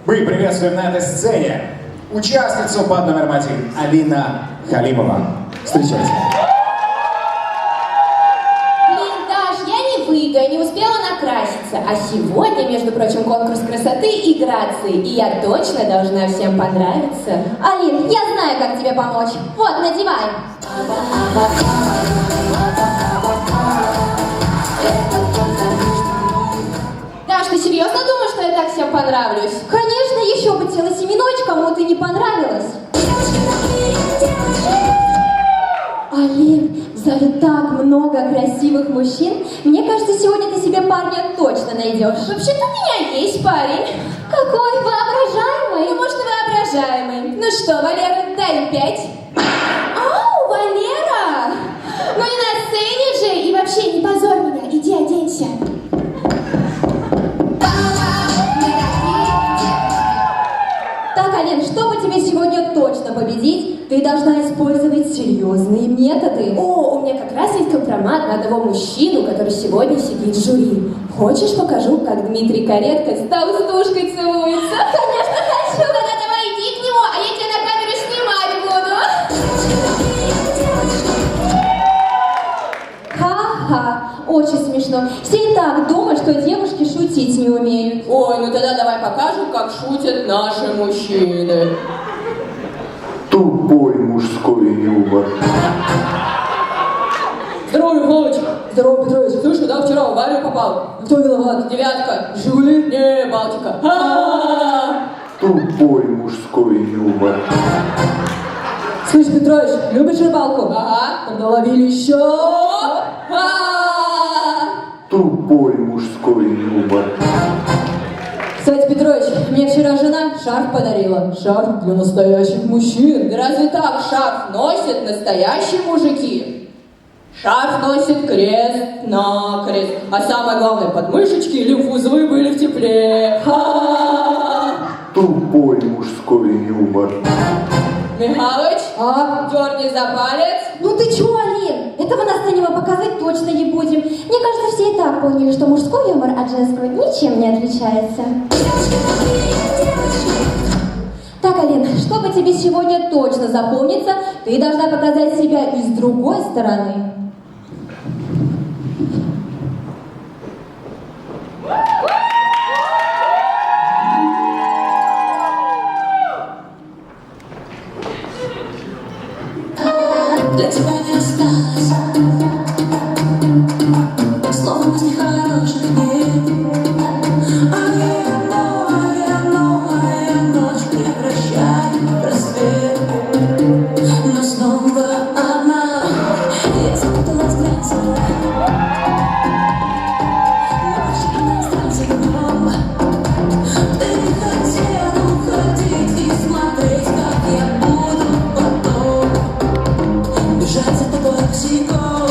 мы приветствуем на этой сцене участницу под номером 1 Алина Халимова. Встречайте. Я не успела накраситься, а сегодня, между прочим, конкурс красоты и грации, и я точно должна всем понравиться. Алин, я знаю, как тебе помочь. Вот, надевай. Даш, ты серьезно думаешь, что я так всем понравлюсь? Конечно, еще бы целый семенович кому-то не понравилось. Алин, в зале так много красивых мужчин. Мне кажется, сегодня ты себе парня точно найдешь. Вообще-то у меня есть парень. Какой воображаемый. Ну, может, и воображаемый. Ну что, Валера, дай 5. Ау, Валера! Ну не на сцене же, и вообще не позорь меня. Иди оденься. Так, Алин, чтобы тебе сегодня точно победить, ты должна использовать серьезные методы. О, у меня как раз есть компромат на одного мужчину, который сегодня сидит в жюри. Хочешь, покажу, как Дмитрий Каретко с толстушкой целуется? Конечно, хочу! Тогда давай иди к нему, а я тебя на камеру снимать буду. Ха-ха, очень смешно. Все и так думают, что девушки шутить не умеют. Ой, ну тогда давай покажем, как шутят наши мужчины. Тупой мужской юмор. Здорово, Михалыч. Здорово, Петрович. Слушай, куда вчера в аварию попал? Кто виноват? 9-ка. Жигули? Не, Балтика. Тупой мужской юмор. Слышь, Петрович, любишь рыбалку? Ага. Тогда ловили еще. Тупой мужской юмор. Кстати, Петрович, мне вчера жена шарф подарила. Шарф для настоящих мужчин. Да разве так шарф носят настоящие мужики? Шарф носит крест-накрест. А самое главное, подмышечки и лимфузлы были в тепле. Тупой мужской юмор. Михалыч, дерни за палец. Ну ты чё, Алин? Этого на сцене мы показать точно не будем. Мне кажется, все и так поняли, что мужской юмор от женского ничем не отличается. Так, Алин, чтобы тебе сегодня точно запомниться, ты должна показать себя и с другой стороны. Для тебя не осталось слов после хороших дней. Ночь превращает в рассвет. Но снова одна я запуталась в грязи. На машине остался днем. Ты не хотел уходить и смотреть, как я буду потом бежать за тобой босиком.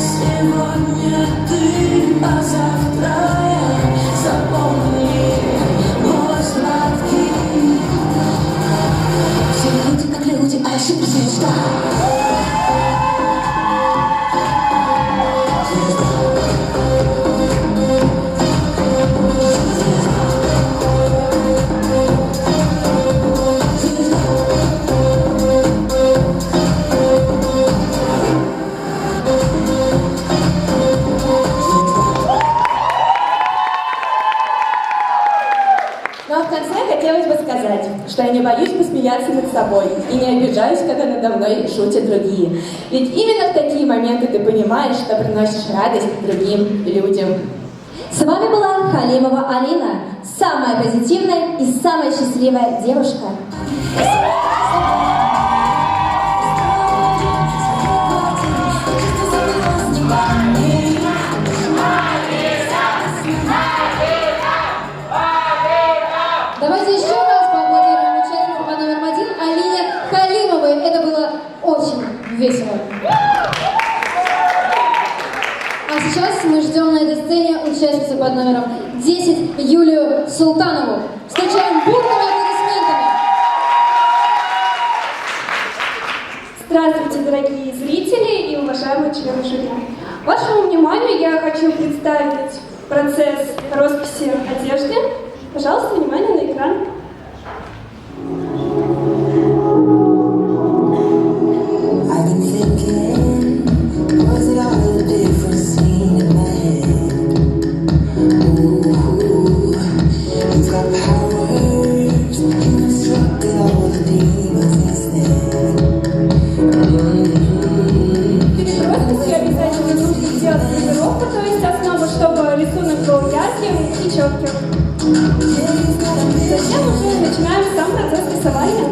Сегодня ты, а завтра я. Запомни мой сладкий. Все люди как люди, а я суперзвезда. Ну а в конце хотелось бы сказать, что я не боюсь посмеяться над собой и не обижаюсь, когда надо мной шутят другие. Ведь именно в такие моменты ты понимаешь, что приносишь радость другим людям. С вами была Халимова Алина, самая позитивная и самая счастливая девушка. Давайте еще раз поаплодируем участнику под номером 1 Алине Халимовой. очень весело. А сейчас мы ждем на этой сцене участницу под номером 10 Юлию Султанову. Встречаем бурными аплодисментами. Здравствуйте, дорогие зрители и уважаемые члены жюри. Вашему вниманию я хочу представить процесс росписи одежды. Пожалуйста, внимание на экран. Рисунок был ярким и четким. Затем уже начинаем сам процесс рисования.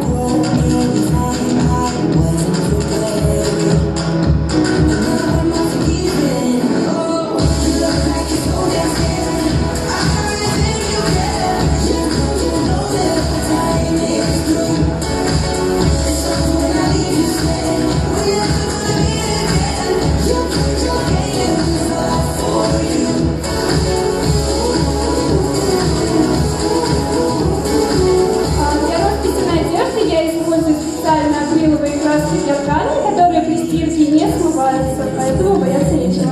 Акриловые краски для ткани, которые при стирке не смываются, поэтому бояться нечего.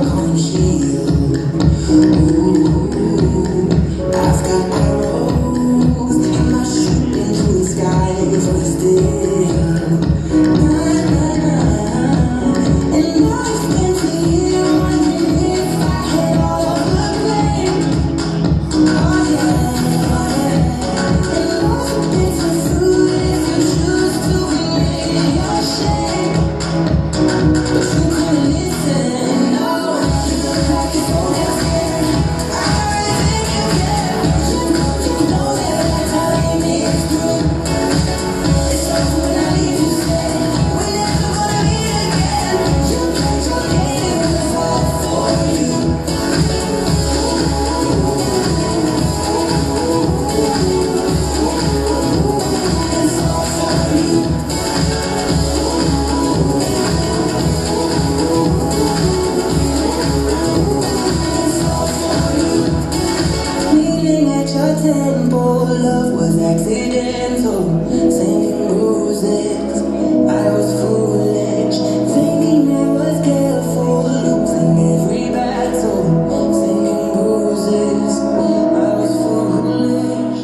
Love was accidental, singing roses. I was foolish, thinking I was careful, losing every battle, singing roses. I was foolish.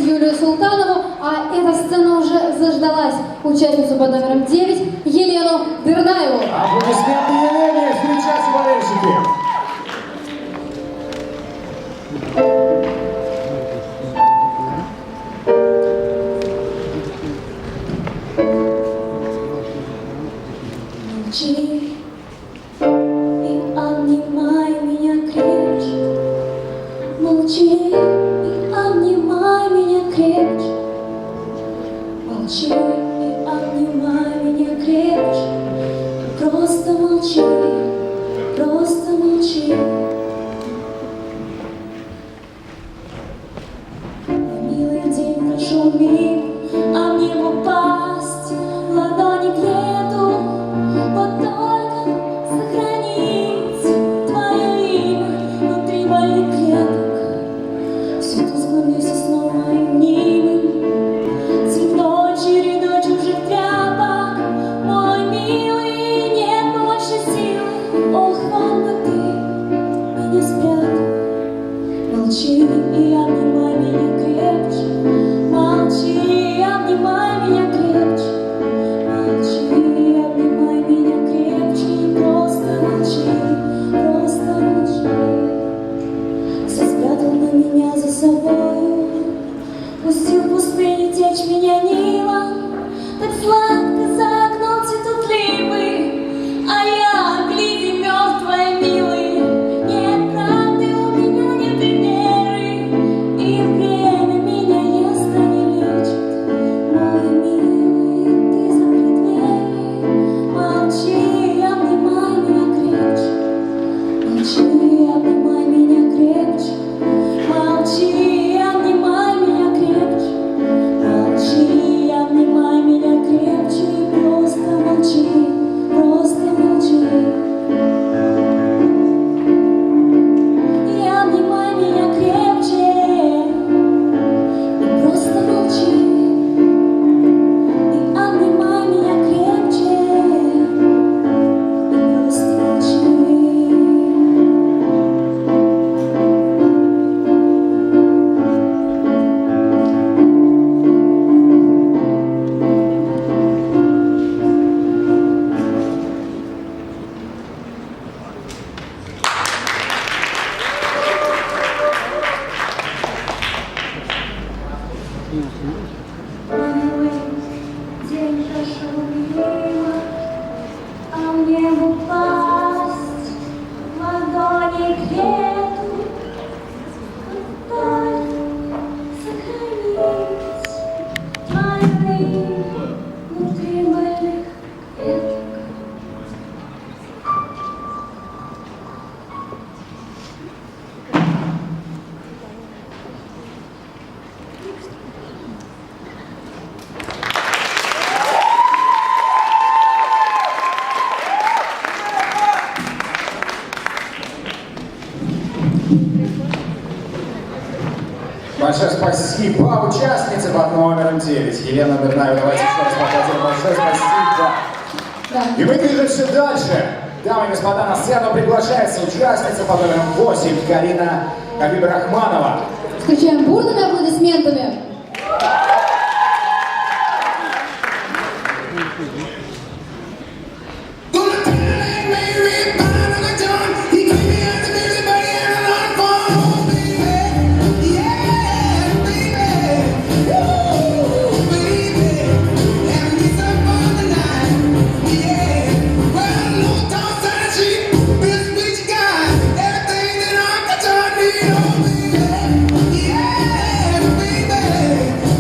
Юлию Султанову, а эта сцена уже заждалась участницу под номером 9 Елену Дырнаеву. Аплодисменты Елене, встречайте, болельщики. Молчи и обнимай меня крепче. Молчи и обнимай прошел мимо, а мне упасть в ладони к лету. Вот только сохранить твое имя внутри больных клеток. Все тускло снова моим мнимым, цветной чередой чужих тряпок. Мой милый, нет больше силы, ох, вот бы ты меня спрятал. Молчи и обнимай меня крепче, молчи и обнимай меня крепче, молчи и обнимай меня крепче, просто молчи, просто молчи. Все спрятал на меня за собою, пустил в пустыню течь меня Нила. Так сладко за окном цветут липы, а я, гляди, мертвая, милый. Нет правды у меня, нет и веры, и время меня ясно не лечит. Мой милый, ты закрой двери, молчи и обнимай меня крепче, молчи и обнимай меня крепче, молчи и обнимай меня крепче, молчи и обнимай меня крепче, просто молчи, просто молчи. И обнимай меня крепче, и просто молчи. И обнимай меня крепче, и просто молчи. Милый, день прошел мимо, а мне бы упасть в ладони к лету. Только сохранить твое имя внутри больных клеток. Большое спасибо участнице под номером 9. Елена Дернаева, давайте еще раз поаплодируем. Большое спасибо. И мы движемся дальше. Дамы и господа, на сцену приглашается участница под номером 8 Карина Хабибрахманова. Встречаем бурными аплодисментами.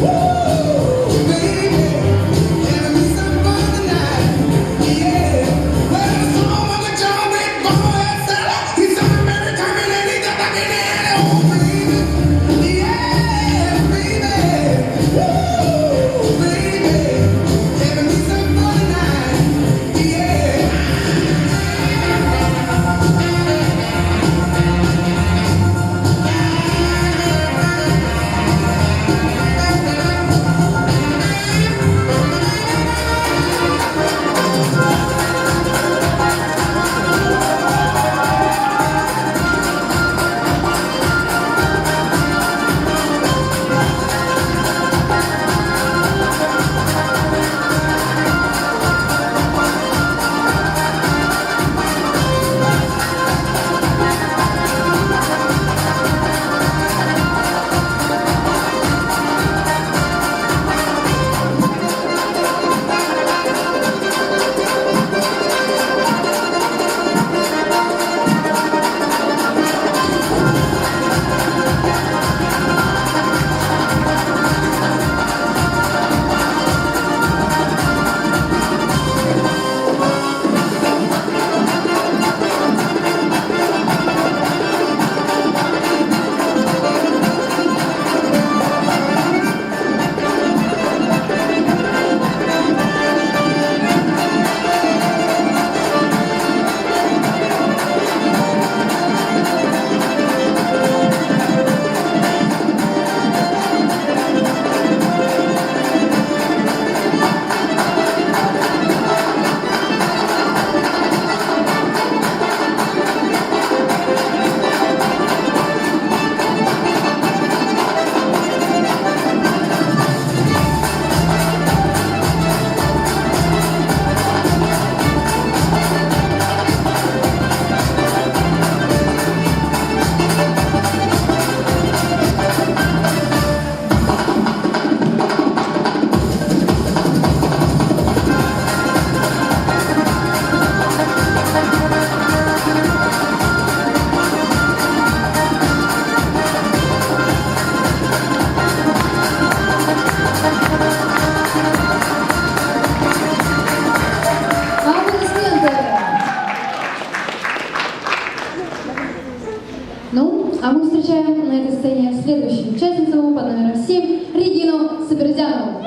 Woo! Максим, Регину Сабирзянову.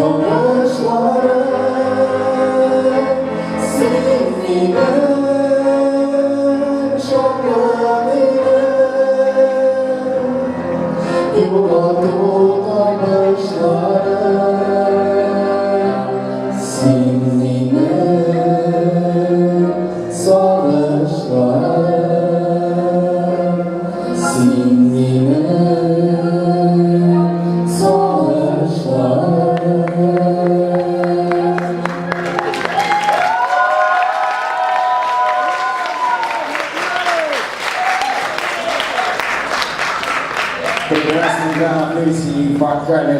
Savaşlar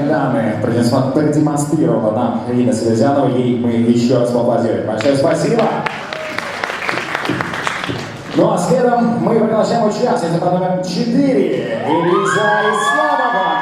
уважаемые дамы, продемонстрировала нам Ирина Селезянова. Ей мы еще раз поаплодируем. Большое спасибо. Ну а следом мы приглашаем участницу под номером 4 Элиза Исламова.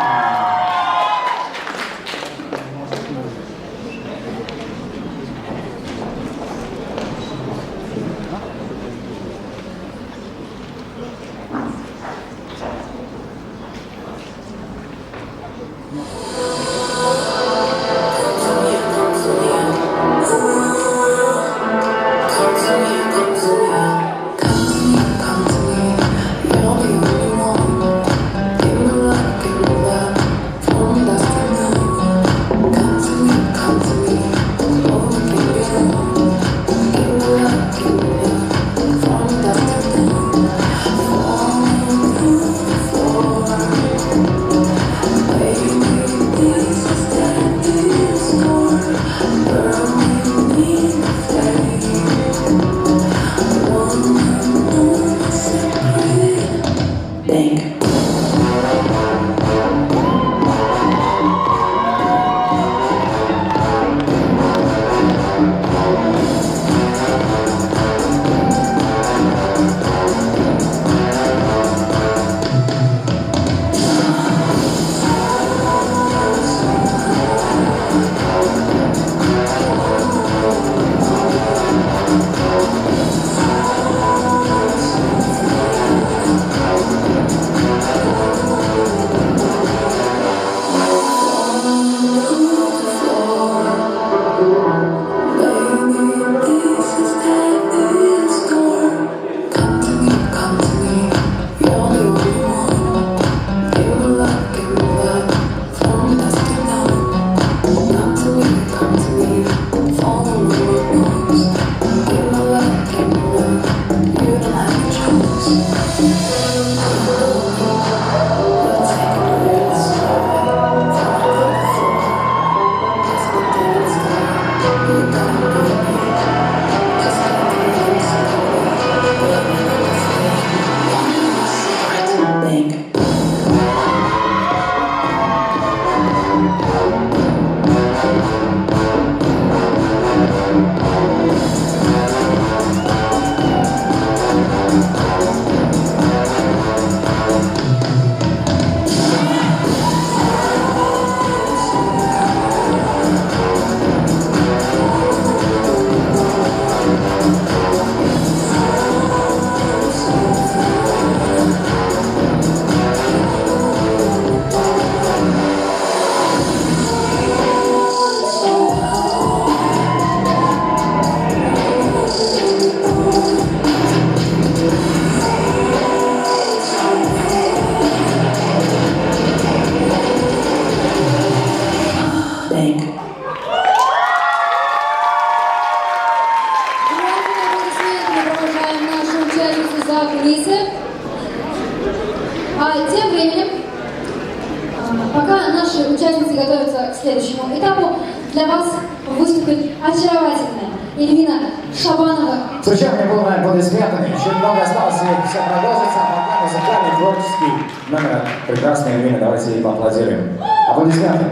Тем временем, пока наши участницы готовятся к следующему этапу, для вас выступит очаровательная Эльвина Шабанова. Встречаем меня полными аплодисментами. Еще немного осталось, и все продолжится. А пока музыкальный, творческий номер прекрасной Эльвины. Давайте ей поаплодируем. Аплодисменты.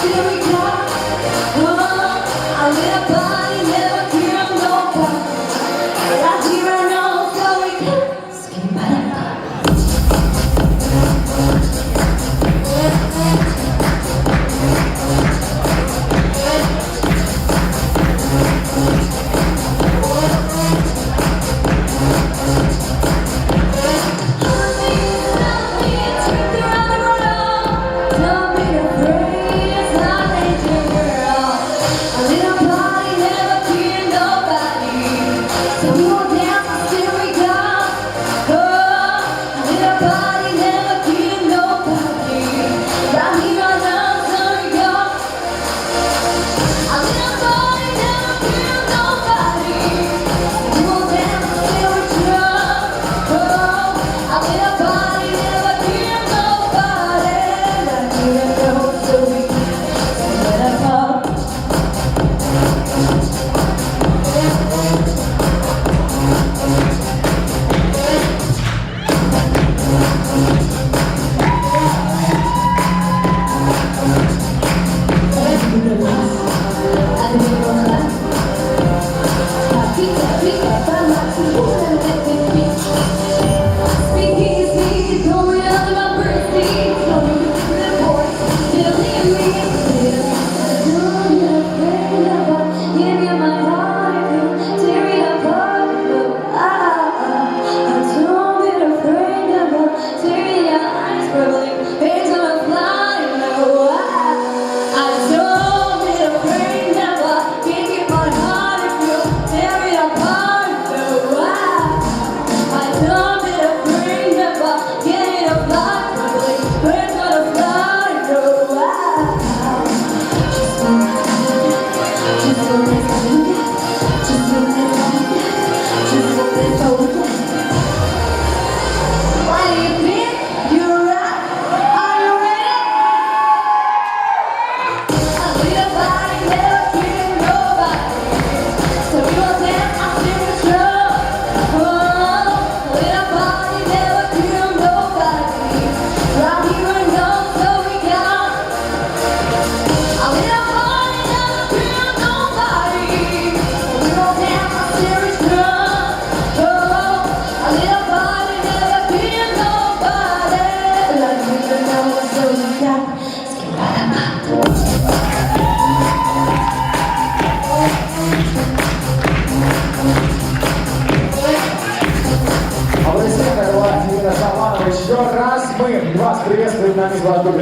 Till we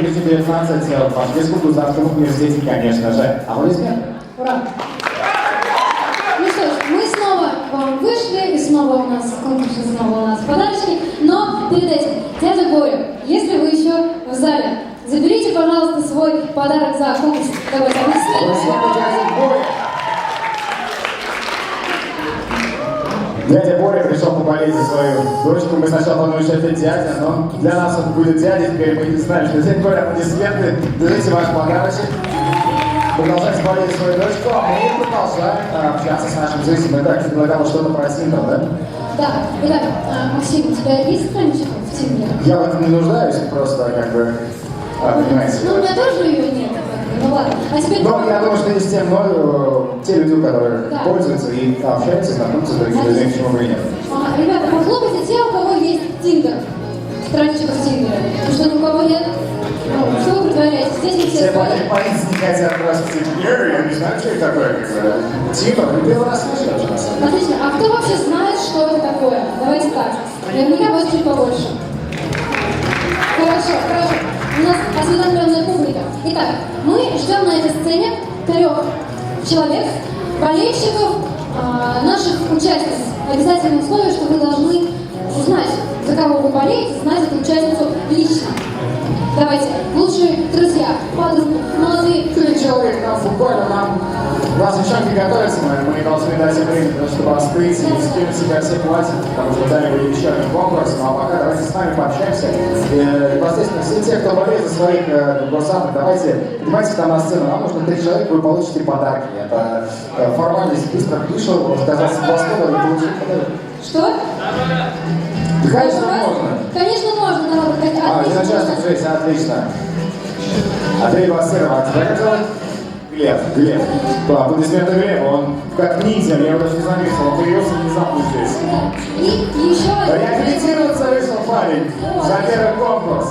2019 в Башкирском государственном университете, конечно же. Аплодисменты. Ура! Ну что ж, мы снова к вам вышли, и снова у нас в конкурсе, снова у нас подарочки. Но перед этим, дядя Боря, если вы еще в зале, заберите, пожалуйста, свой подарок за конкурс. Давайте аплодисменты. Дядя Боря пришел поболеть за свою дочку. Мы сначала подумали, что это дядя, но для нас это будет дядя. Теперь мы не знаем, что дядя Боря. Аплодисменты. Держите ваш подарочек. Продолжайте болеть за свою дочку, а мы продолжаем общаться с нашим зрителем. Итак, ты предлагала что-то про Тиндер, да? Да, итак, Максим, у тебя есть страничка в Тиндере? Я в этом не нуждаюсь, просто как бы, понимаете. Ну, у меня тоже ее нет. Ну ладно, а теперь... Но я думаю, что есть те люди, которые Да. пользуются и общаются, знакомятся с другими людьми, почему бы и нет. Ребята, похлопайте те, у кого есть Тиндер. Страничка в Тиндере. Ну что, ни у кого нет? Ну, что вы притворяетесь? Здесь не все Все стоят. полиции не хотят просто Тиндер, я не знаю, что это такое. Тиндер, вы первый раз слышали вообще, на самом деле. Отлично. А кто вообще знает, что это такое? Давайте так. Наверняка будет чуть побольше. Хорошо, хорошо. У нас осведомленная публика. Итак, мы ждем на этой сцене 3 человек, болельщиков, наших участниц. Обязательное условие, что вы должны узнать, за кого вы болеете, знать эту участницу лично. Давайте, лучшие друзья, подруги, молодые. 3 человека, нам буквально у нас девчонки готовятся, мы должны дать им время, чтобы остыть и скинуть себя все платья, потому что далее будет еще один конкурс. Ну а пока давайте с нами пообщаемся. И непосредственно все те, кто болеет за своих курсантов, давайте поднимайтесь там на сцену. Нам нужно 3 человека, вы получите подарки. Это формальность. Быстро вышел, сказал два слова и получил подарок. Что? Да, конечно, можно. Конечно, можно, народ. Один участник здесь, отлично. Андрей Васильев, а тебя как зовут? Глеб. Аплодисменты Глебу, он как ниндзя, я его даже не заметил, он появился внезапно здесь. И еще Да один. я аккредитироваться решил, парень, за первый конкурс.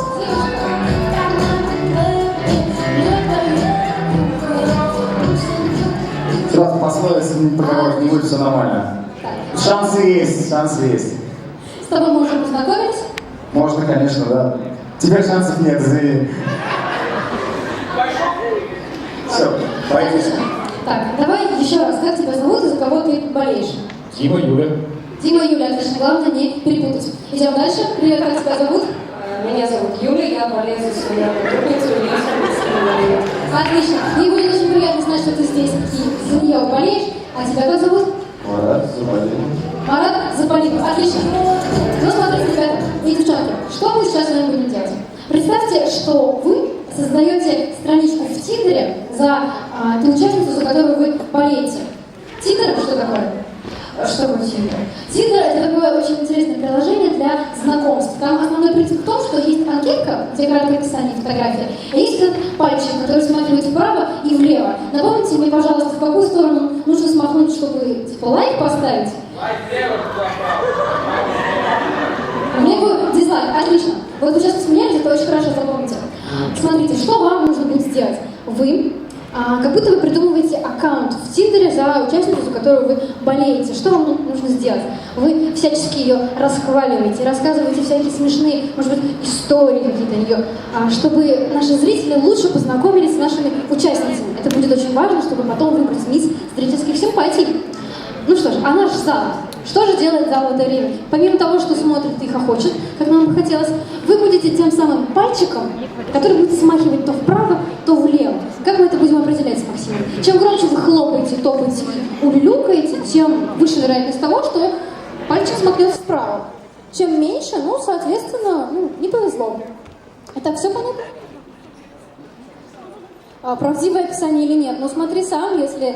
Сразу пословиц приговоров не будет, все нормально. Шансы есть, шансы есть. С тобой мы уже познакомились? Можно, конечно, да. Теперь шансов нет, извини. Все, поехали. Так, давай еще раз, как тебя зовут и за кого ты болеешь? Дима, Юля. Дима, Юля, отлично, главное не перепутать. Идем дальше. Привет, как тебя зовут? Меня зовут Юля, я болею за свою подругу Юлию. Отлично. Мне будет очень приятно знать, что ты здесь и за нее болеешь. А тебя как зовут? Марат Заполин. Марат Заполин. Отлично. Ну, смотрите, ребята и девчонки, что мы сейчас с вами будем делать? Представьте, что вы создаете страничку в Тиндере за ту участницу, за которую вы болеете. Тиндер — что такое? Что такое Тиндер? Тиндер — это такое очень интересное приложение для знакомств. Там основной принцип в том, что есть анкетка, где краткое описание фотографии, а есть этот пальчик, который смахивает вправо и влево. Напомните мне, пожалуйста, в какую сторону нужно смахнуть, чтобы типа лайк поставить? Влево дизлайк. Отлично. Вот вы сейчас посмеялись, это очень хорошо запомните. Смотрите, что вам нужно будет сделать? Вы как будто вы придумываете аккаунт в Тиндере за участницу, за которую вы болеете. Что вам нужно сделать? Вы всячески ее расхваливаете, рассказываете всякие смешные, может быть, истории какие-то о нее, чтобы наши зрители лучше познакомились с нашими участницами. Это будет очень важно, чтобы потом выбрать мисс зрительских симпатий. Ну что ж, а наш зал? Что же делает зал в это время? Помимо того, что смотрит и хохочет, как нам бы хотелось, вы будете тем самым пальчиком, который будет смахивать то вправо, то влево. Как мы это будем определять с Максимом? Чем громче вы хлопаете, топаете и улюлюкаете, тем выше вероятность того, что пальчик смахнет вправо. Чем меньше, ну, соответственно, не повезло. Это все понятно? Правдивое описание или нет? Ну, смотри сам, если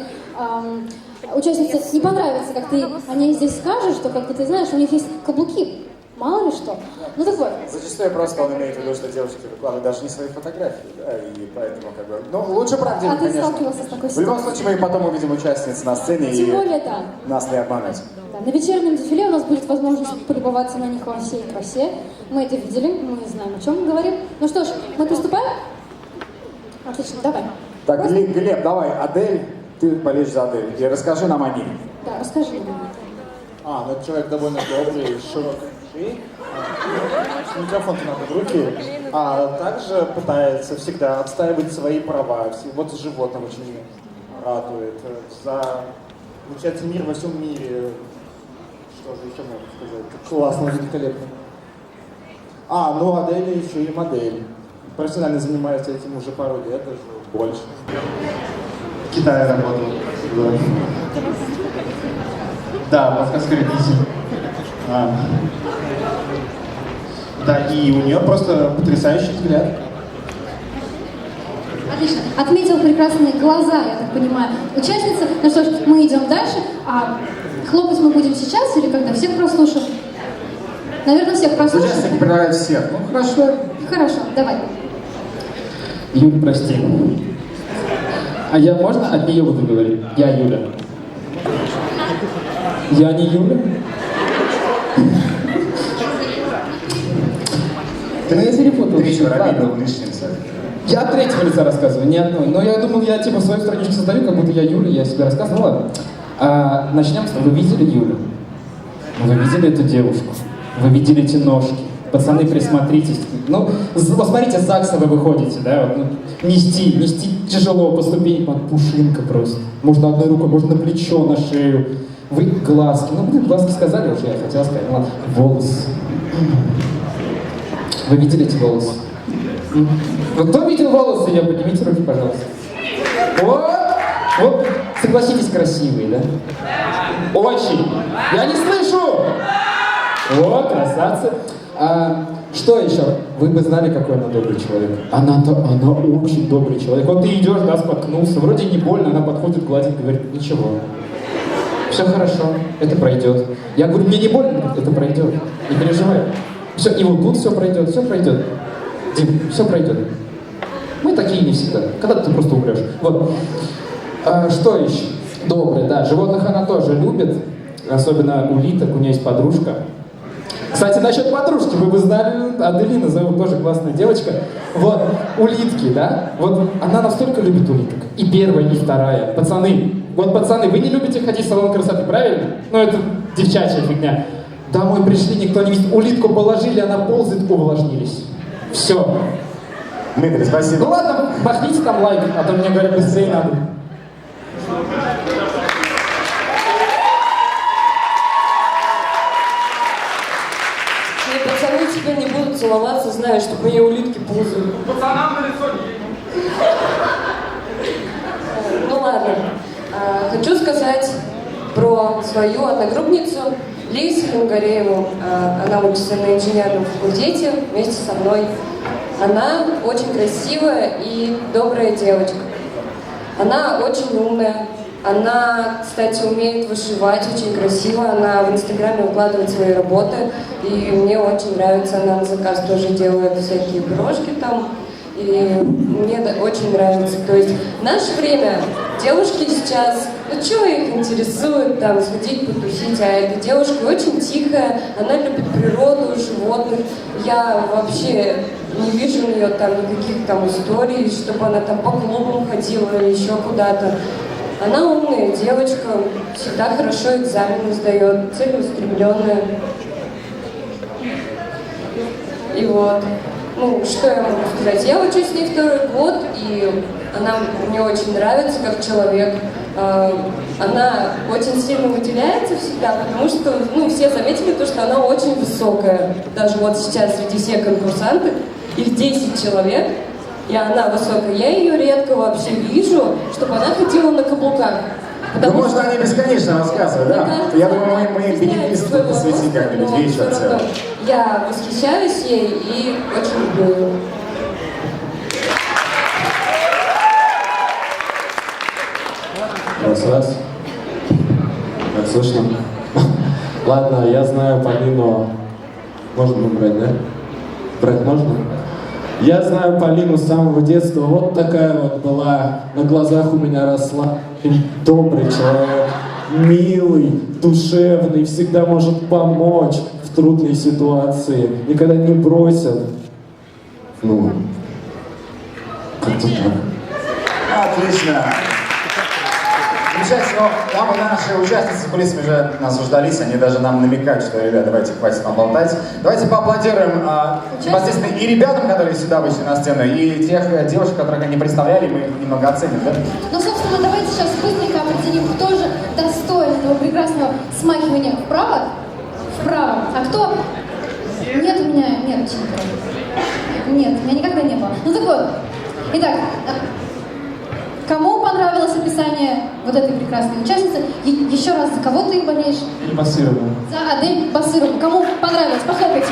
участнице не понравится, как ты о ней здесь скажешь, то, как бы ты знаешь, у них есть каблуки. Мало ли что. Ну так вот. Зачастую просто он имеет в виду, что девушки выкладывают даже не свои фотографии, да, и поэтому как бы... Ну, лучше правдиво, конечно. А ты сталкивался с такой В любом ситуацией? случае, мы потом увидим участниц на сцене, Тем и более, да. нас не обмануть. Да, на вечернем дефиле у нас будет возможность полюбоваться на них во всей красе. Мы это видели, мы знаем, о чем мы говорим. Ну что ж, мы приступаем? Отлично, давай. Так, Глеб, давай, Адель, ты болеешь за Адель, и расскажи нам о ней. Да, расскажи нам. Ну это человек довольно добрый, широкий. Микрофон-то надо в руки. А также пытается всегда отстаивать свои права. Вот животных очень радует. За, получается, мир во всем мире. Что же еще можно сказать? Классно, великолепно. Ну Адель еще и модель. Профессионально занимается этим уже пару лет, даже больше. В Китае работал. Да, московский родитель. Да, и у нее просто потрясающий взгляд. Отлично. Отметил прекрасные глаза, я так понимаю, участницы. Ну что ж, мы идем дальше. А хлопать мы будем сейчас или когда? Всех прослушаем? Наверное, всех прослушаем. Участники предлагают всех. Ну, хорошо. Хорошо, давай. Юль, прости. А я можно от нее буду говорить? Я Юля. Я не Юля? Ты я перепутал. Третьего Рамиль был лишним. Я от третьего лица рассказываю, не одной. Но я думал, я типа свою страничку создаю, как будто я Юля, я себе рассказываю. Ну ладно. Начнем с того. Вы видели Юлю? Вы видели эту девушку? Вы видели эти ножки? Пацаны, присмотритесь. Ну, посмотрите, с ЗАГСа вы выходите, да? Вот, нести тяжело по ступенькам, пушинка просто. Можно одной рукой, можно на плечо, на шею. Вы глазки. Ну, блин, глазки сказали уже, я хотел сказать. Ну, ладно. Волосы. Вы видели эти волосы? Вот кто видел волосы? Я поднимите руки, пожалуйста. Вот, согласитесь, красивые, да? Очень. Я не слышу. Вот, красавцы. Что еще? Вы бы знали, какой она добрый человек. Она очень добрый человек. Вот ты идешь, да, споткнулся, вроде не больно, она подходит, гладит, говорит, ничего. Все хорошо, это пройдет. Я говорю, мне не больно, это пройдет. Не переживай. Все, и вот тут все пройдет, все пройдет. Дим, все пройдет. Мы такие не всегда. Когда ты просто умрешь. Вот. Что еще? Доброе, да. Животных она тоже любит. Особенно улиток, у нее есть подружка. Кстати, насчет подружки, вы бы знали, Аделина зовут, тоже классная девочка. Вот, улитки, да? Вот она настолько любит улиток. И первая, и вторая. Пацаны, вы не любите ходить в салон красоты, правильно? Ну, это девчачья фигня. Домой пришли, никто не видит. Улитку положили, она ползает, увлажнились. Все. Дмитрий, спасибо. Ну ладно, махните там лайк, а то мне говорят, быстрее надо. Пацаны теперь не будут целоваться, зная, что мои улитки ползают. Пацанам на лицо не. Ну ладно. Хочу сказать про свою одногруппницу Лизу Хангарееву. Она учится на инженерном факультете вместе со мной. Она очень красивая и добрая девочка. Она очень умная. Она, кстати, умеет вышивать очень красиво. Она в Инстаграме выкладывает свои работы. И мне очень нравится. Она на заказ тоже делает всякие брошки там. И мне очень нравится. То есть в наше время девушки сейчас, ну что их интересует, там, сходить потусить, а эта девушка очень тихая, она любит природу, животных. Я вообще не вижу у нее там никаких там историй, чтобы она там по клубам ходила или еще куда-то. Она умная девочка, всегда хорошо экзамены сдает, целеустремленная. И вот. Ну, что я могу сказать? Я учусь с ней второй год, и она мне очень нравится как человек. Она очень сильно выделяется всегда, потому что, ну, все заметили то, что она очень высокая. Даже вот сейчас среди всех конкурсанток, их 10 человек, и она высокая. Я ее редко вообще вижу, чтобы она ходила на каблуках. Ну, можно они бесконечно рассказывать, да? Я думаю, мы бенефисы посвятим как-нибудь вечер целый. Я восхищаюсь ей и очень люблю ее. Раз. Как слышно? Ладно, я знаю Полину. Можно брать, да? Брать можно? Я знаю Полину с самого детства. Вот такая вот была. На глазах у меня росла. Добрый человек. Милый, душевный, всегда может помочь в трудной ситуации. Никогда не бросит. Ну, как-то так. Отлично. включать, но там наши участницы с кулисами уже нас заждались, они даже нам намекают, что, ребят, давайте, хватит нам болтать. Давайте поаплодируем непосредственно и ребятам, которые сюда вышли на сцену, и тех девушек, которых они представляли, мы их немного оценим, да? Ну, собственно, давайте сейчас быстренько определим, кто же достоин этого прекрасного смахивания вправо. Вправо. А кто? Нет, у меня нет читера. Нет, у меня никогда не было. Ну так вот. Итак, кому понравилось описание вот этой прекрасной участницы? Еще раз, за кого ты болеешь? Или Басырова. За Адель Басырову. Кому понравилось? Похлопайте.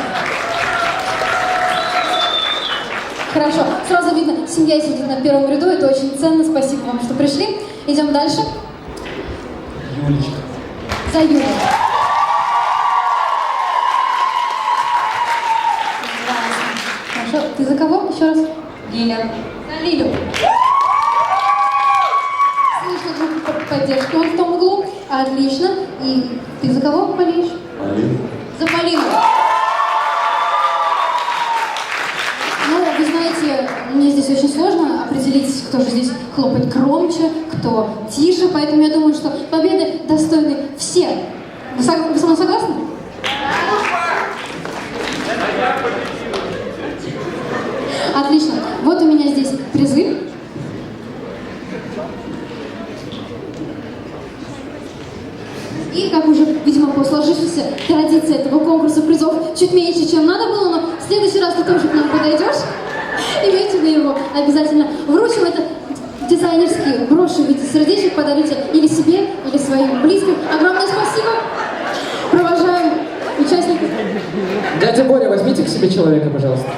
Хорошо. Сразу видно, семья сидит на первом ряду. Это очень ценно. Спасибо вам, что пришли. Идем дальше. Юлечка. За Юлю. Хорошо. Ты за кого? Еще раз. Лиля. За Лилю. Слышно звук поддержки. Он в том углу. Отлично. И ты за кого болеешь? Полина. За Полину. Ну, вы знаете, мне здесь очень сложно определить, кто же здесь хлопает громче, кто тише, поэтому я думаю, что победы достойны все. Вы со мной согласны? Отлично. Вот у меня здесь призы. И, как уже, видимо, по сложившейся традиции этого конкурса призов чуть меньше, чем надо было, но в следующий раз ты тоже к нам подойдешь, и мы тебе его обязательно вручим. Это дизайнерские броши в виде сердечек, подарите или себе, или своим близким. Огромное спасибо. Провожаем участников. Дядя Боря, возьмите к себе человека, пожалуйста.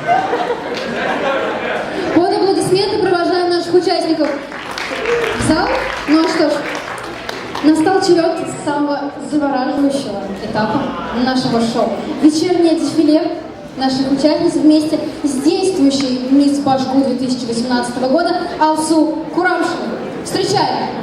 Под аплодисменты провожаем наших участников в зал. Ну а что ж, настал черед самого завораживающего этапа нашего шоу. Вечернее дефиле наших участниц вместе с действующей мисс Башгу 2018 года Алсу Курамшиной. Встречаем!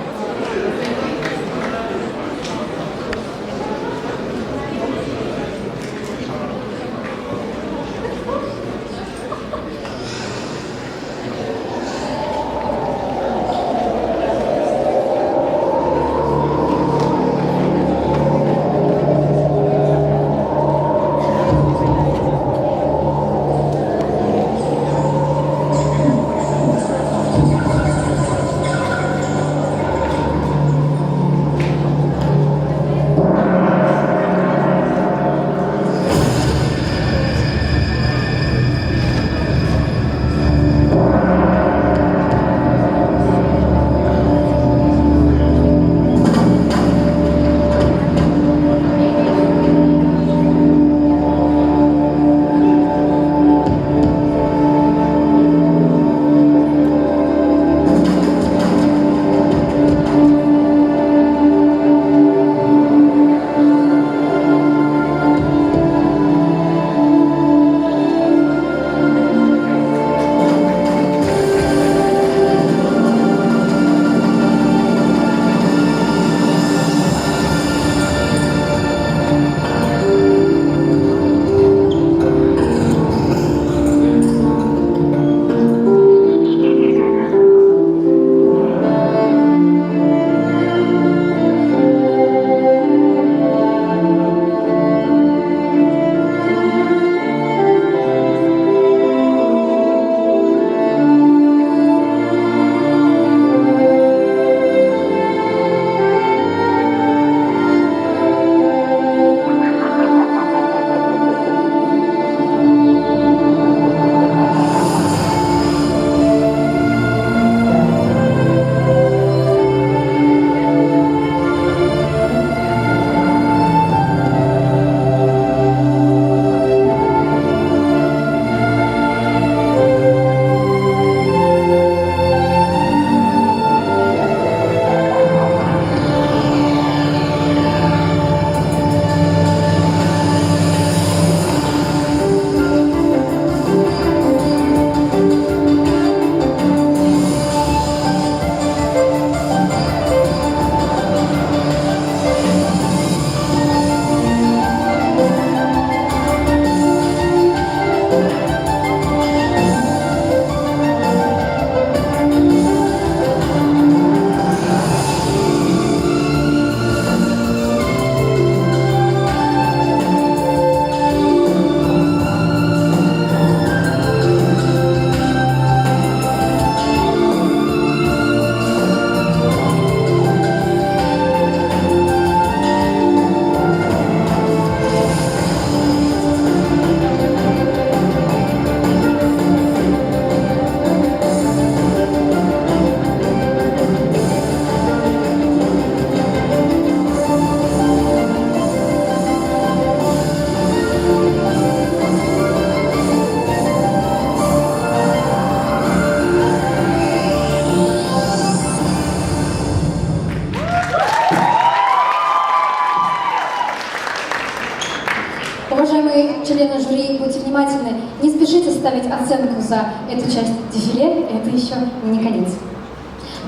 внимательны. Не спешите ставить оценку за эту часть дефиле, это еще не конец.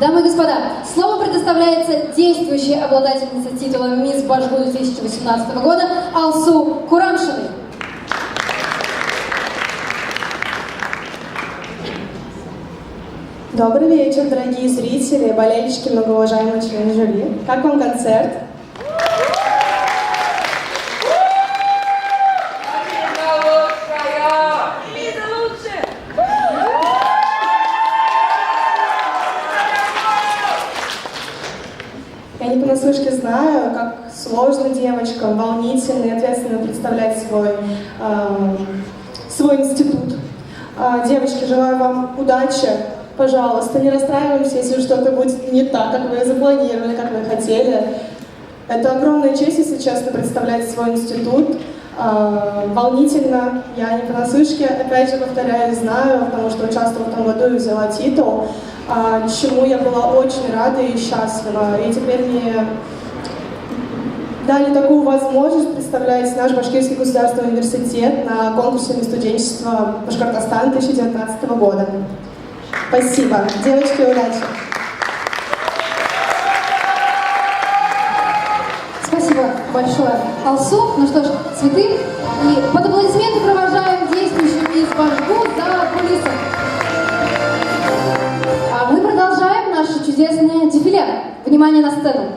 Дамы и господа, слово предоставляется действующей обладательнице титула «Мисс Башгу» 2018 года Алсу Курамшиной. Добрый вечер, дорогие зрители, болельщики, многоуважаемые члены жюри. Как вам концерт? Я не понаслышке знаю, как сложно девочкам, волнительно и ответственно представлять свой институт. Девочки, желаю вам удачи. Пожалуйста, не расстраиваемся, если что-то будет не так, как вы запланировали, как вы хотели. Это огромная честь, если честно, представлять свой институт. Волнительно, я не понаслышке, опять же повторяю, знаю, потому что участвовала в том году и взяла титул, чему я была очень рада и счастлива. И теперь мне дали такую возможность представлять наш Башкирский государственный университет на конкурсе на студенчество Башкортостана 2019 года. Спасибо. Девочки, удачи! Спасибо большое, Алсу. Ну что ж, цветы. И под аплодисменты провожаем действующую мисс Башгу за кулисами. А мы продолжаем наше чудесное дефиле. Внимание на сцену.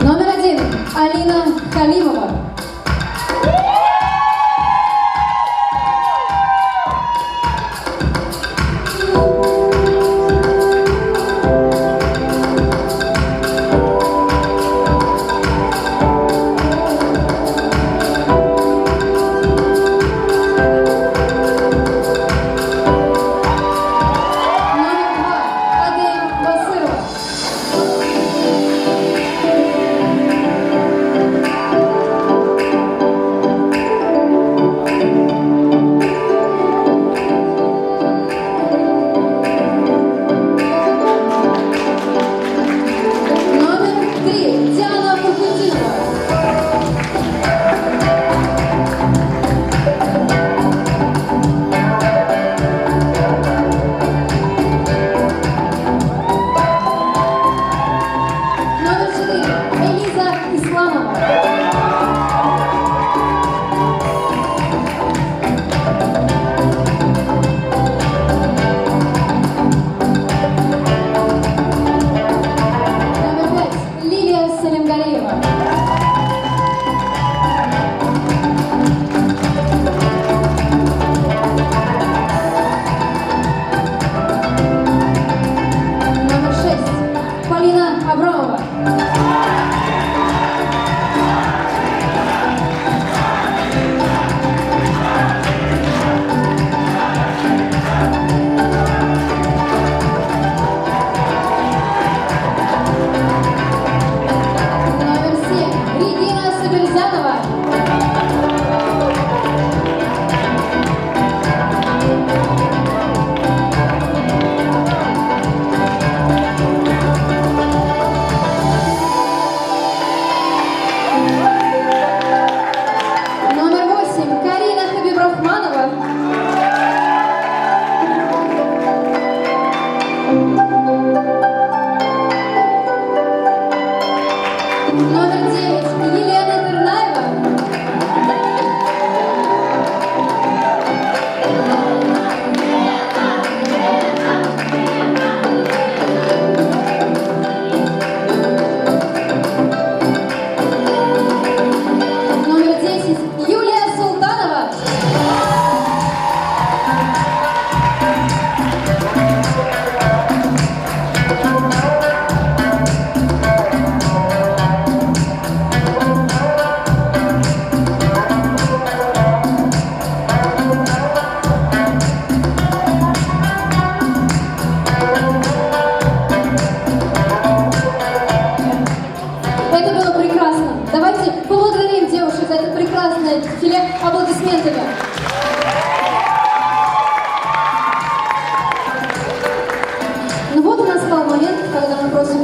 Номер 1. Алина Халимова.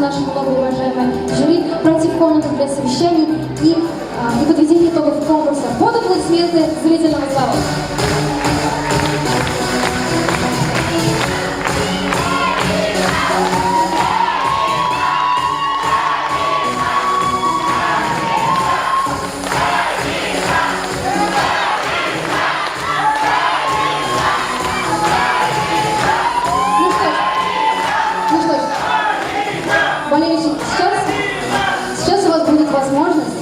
нашему многоуважаемой жюри пройти в комнату для совещаний и подведения итогов конкурса. Под аплодисменты зрительного зала. Болельщики, сейчас у вас будет возможность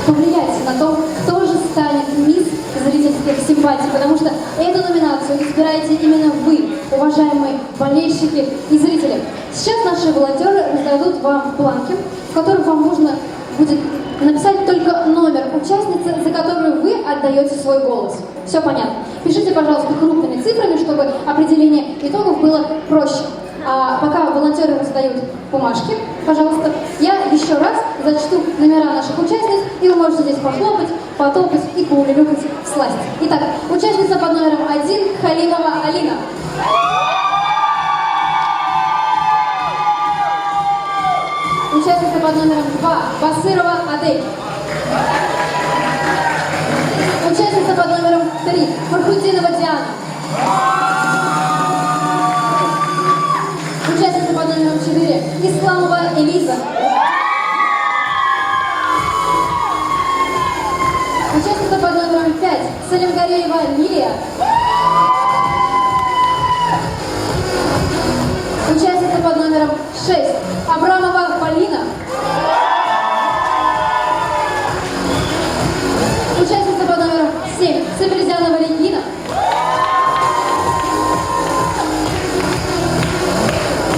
повлиять на то, кто же станет мисс зрительских симпатий, потому что эту номинацию избираете именно вы, уважаемые болельщики и зрители. Сейчас наши волонтеры раздадут вам бланки, в которых вам нужно будет написать только номер участницы, за которую вы отдаете свой голос. Все понятно. Пишите, пожалуйста, крупными цифрами, чтобы определение итогов было проще. А пока волонтеры раздают бумажки, пожалуйста, я еще раз зачту номера наших участниц, и вы можете здесь похлопать, потопать и поулюлюкать всласть. Итак, участница под номером 1 Халимова Алина. Участница под номером 2 Басырова Адель. Участница под номером 3 Фархутдинова Диана. Участница под номером 4 Исламова Элиза. Участница под номером 5 Салимгареева Лилия. Участница под номером 6 Абрамова Полина. Участница под номером 7 Сабельзянова Регина.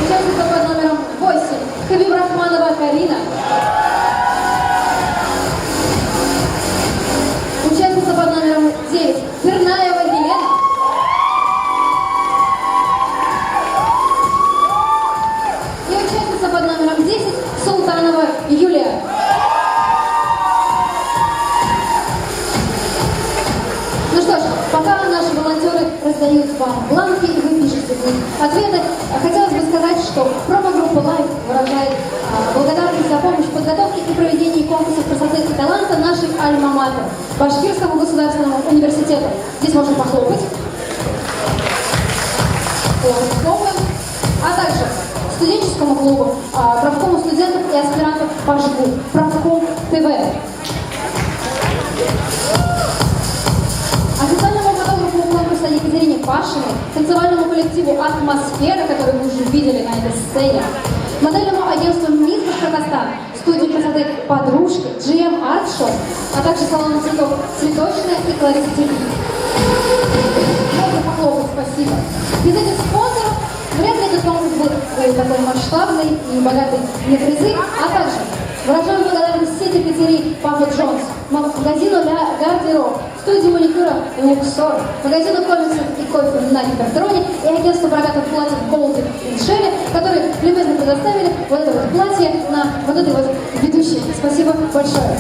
Участница под номером 8 Хабибрахманова Карина. Участница под номером 9 Вернаева Елена. И участница под номером 10 Султанова Юлия. Ну что ж, пока наши волонтеры раздают вам бланки и вы пишете в них ответы, хотелось бы сказать, что промо-группа Life выражает благодарность за помощь в подготовке и проведении конкурсов красоты и таланта нашей альма-матер, Башкирскому государственному университету. Здесь можно похлопать. Хлопаем. А также студенческому клубу, правкому студентов и аспирантов ПАЖГУ, правком ТВ. Официальному фотографу конкурса Екатерине Пашиной, танцевальному коллективу «Атмосфера», который вы уже видели на этой сцене, модельному агентству «Мисс Башкортостан», студии красоты «Подружки», GM Art Shop, а также салону цветов «Цветочная» и «Клариса ТВ». Можно похлопать, спасибо. Без этих спонсоров вряд ли этот конкурс был такой масштабный и богатый на призы, а также выражаем благодарность сети пиццерий Папа Джонс, магазину «Ля Гардероб», студии маникюра «Луксор», магазину комиксов и кофе на Гипертроне и агентству проката платьев Golden и Shelly, которые любезно предоставили вот это вот платье на вот этой вот ведущей. Спасибо большое.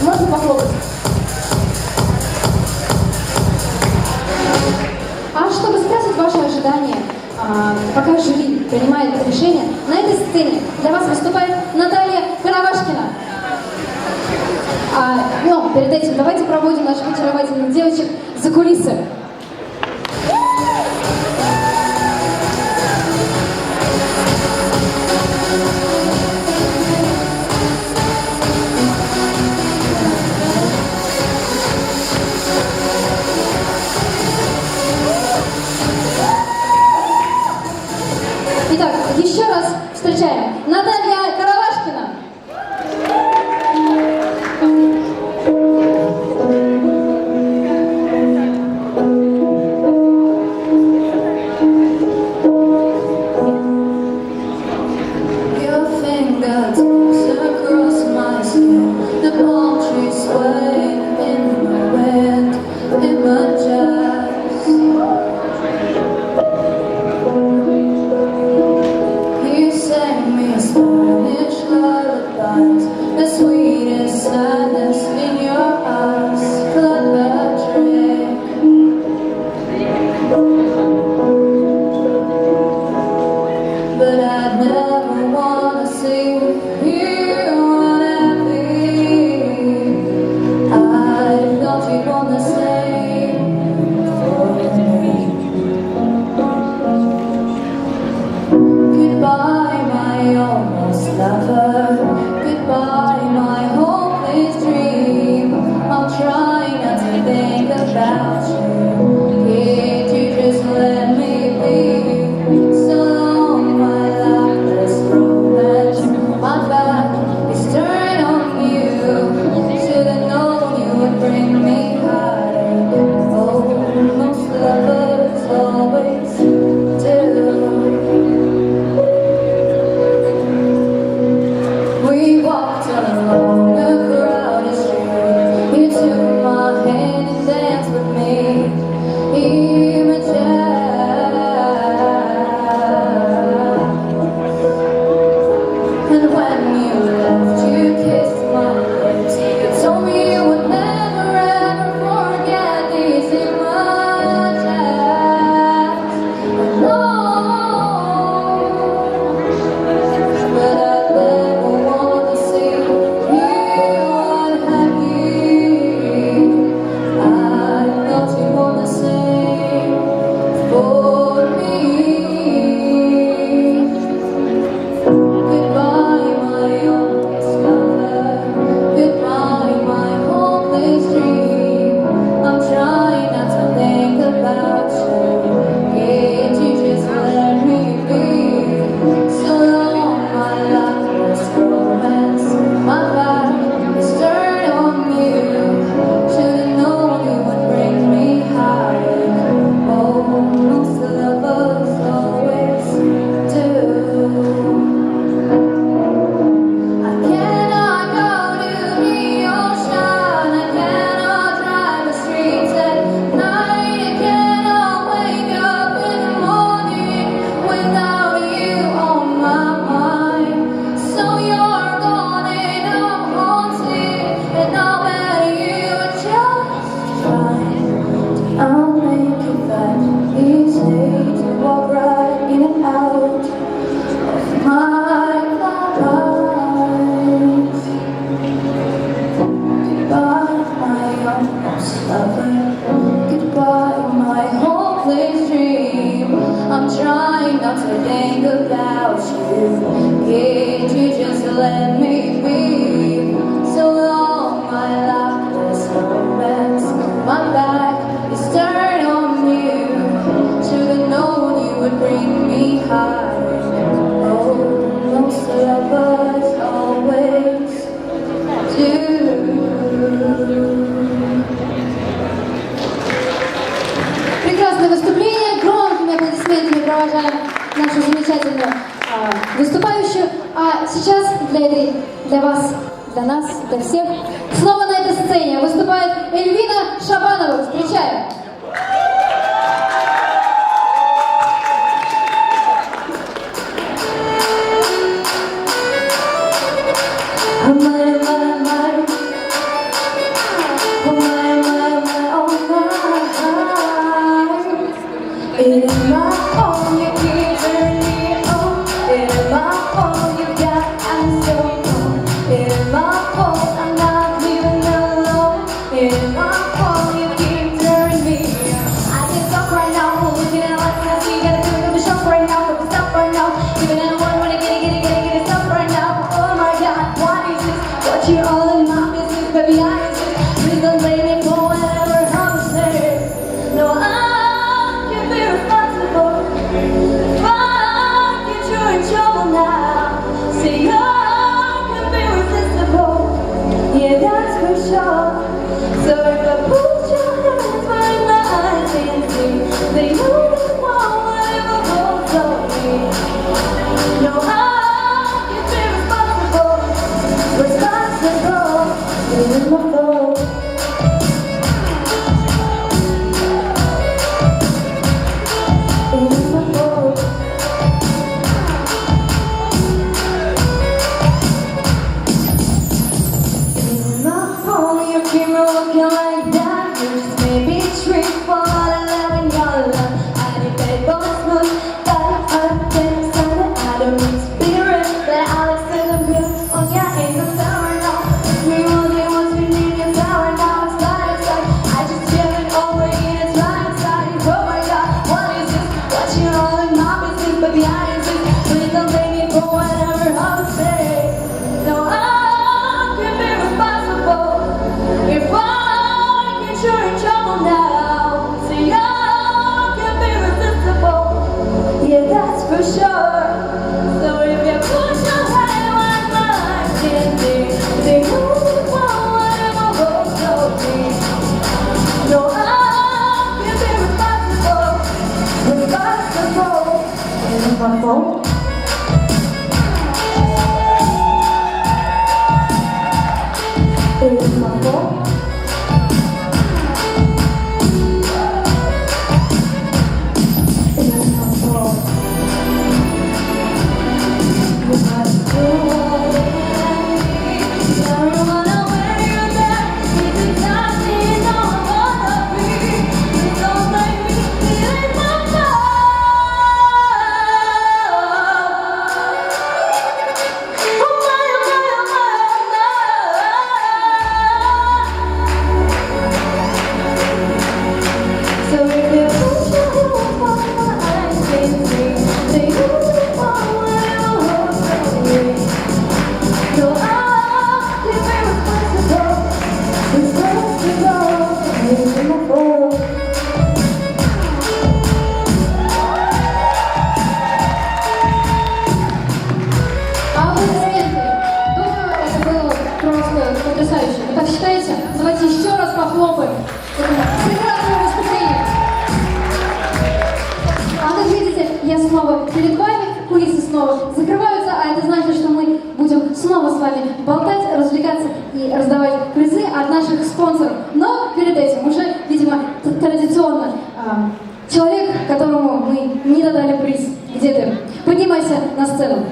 Можно похлопать. А чтобы скрасить ваши ожидания, пока жюри принимает это решение, на этой сцене для вас выступает Наталья Каравашкина. Но перед этим давайте проводим наших очаровательных девочек за кулисы. Итак, еще раз встречаем Наталья Каравашкина. But I'd never wanna see you unhappy. I don't you wanna say for me. Goodbye, my almost lover. Goodbye, my hopeless dream. I'm trying not to think about you. Can't you just let me be? So long, my lifeless romance. My back is turned on you. Should've known you would bring me high. Oh, most lovers always do. We walked along a crowded street. You took my hand and danced with me. And when you left, you kissed my lips. You told me you would never ever forget these images. No, but I never want to see you unhappy. I know you wanna say for me. Goodbye, my youngest lover. Goodbye, my hopeless dream. I'm trying not to think about you. Can't you just let me be? So long, my lifeless romance. My back is turned on you. Should've known you would bring me high. Oh, most lovers always do. I cannot go to the ocean. I cannot drive the streets at night. I cannot wake up in the morning without you on my mind. So you're gone and I'm haunted, and I'll bet you are just fine. I'll make it that easy to walk right in and out of my life. Goodbye, my almost lover. Goodbye, my hopeless dream. I'm trying not to think about you. Can't you just let me be? So long, my lifeless romance. My back is turned on you. Should've known you would bring me high. Oh, most lovers always do. Прекрасное выступление, громкими аплодисментами провожаем нашу замечательную выступающую. А сейчас для вас, для нас, для всех, снова на этой сцене выступает Эльвина Шабанова. Встречаем! It is my fault you keep turning me on. It is my fault you got I'm so cold. It is my fault I'm not leaving alone. It is my fault you keep turning me Давайте еще раз похлопаем. Прекрасное выступление. А как видите, я снова перед вами, кулисы снова закрываются, а это значит, что мы будем снова с вами болтать, развлекаться и раздавать призы от наших спонсоров. Но перед этим уже, видимо, традиционно человек, которому мы не додали приз. Где ты? Поднимайся на сцену.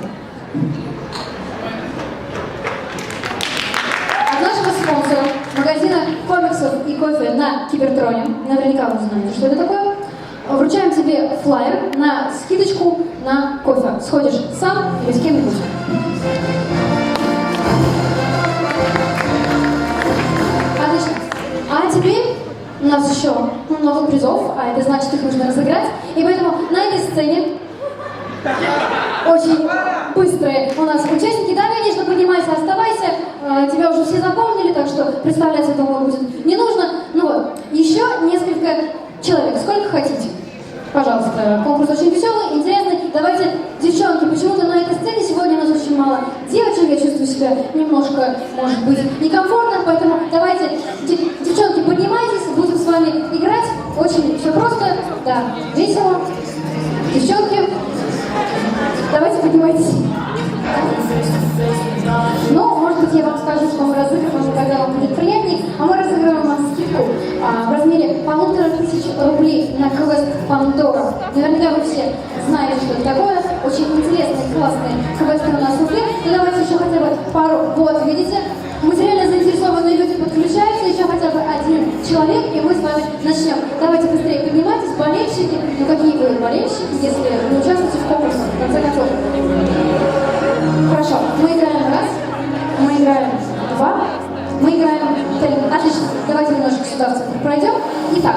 От нашего спонсора, магазина комиксов и кофе на Кибертроне, наверняка вы знаете, что это такое, вручаем тебе флаер на скидочку на кофе. Сходишь сам или с кем-нибудь. Отлично. А теперь у нас еще много призов, а это значит, их нужно разыграть. И поэтому на этой сцене очень быстрые у нас участники. Да, конечно, поднимайся, оставайся. Тебя уже все запомнили, так что представляться, думаю, будет не нужно. Ну вот, еще несколько человек. Сколько хотите? Пожалуйста, конкурс очень веселый, интересный. Давайте, девчонки, почему-то на этой сцене сегодня у нас очень мало девочек. Я чувствую себя немножко, может быть, некомфортно, поэтому давайте, девчонки, поднимайтесь, будем с вами играть. Очень все просто, да, весело. Девчонки, давайте поднимайтесь. Ну, может быть, я вам скажу, что мы разыгрываем, когда вам будет приятнее, а мы разыгрываем вам скидку в размере 1500 рублей на квест Пандора. Наверняка вы все знаете, что это такое. Очень интересные, классные квесты у нас в игре. Ну, давайте еще хотя бы пару. Вот, видите, материально заинтересованные люди подключаются, еще хотя бы один человек, и мы с вами начнем. Давайте быстрее поднимайтесь, болельщики. Ну, какие вы болельщики, если не участвуете в конкурсе, в конце концов. Хорошо, мы играем раз, мы играем два, мы играем три. Отлично, давайте немножко сюда пройдем. Итак,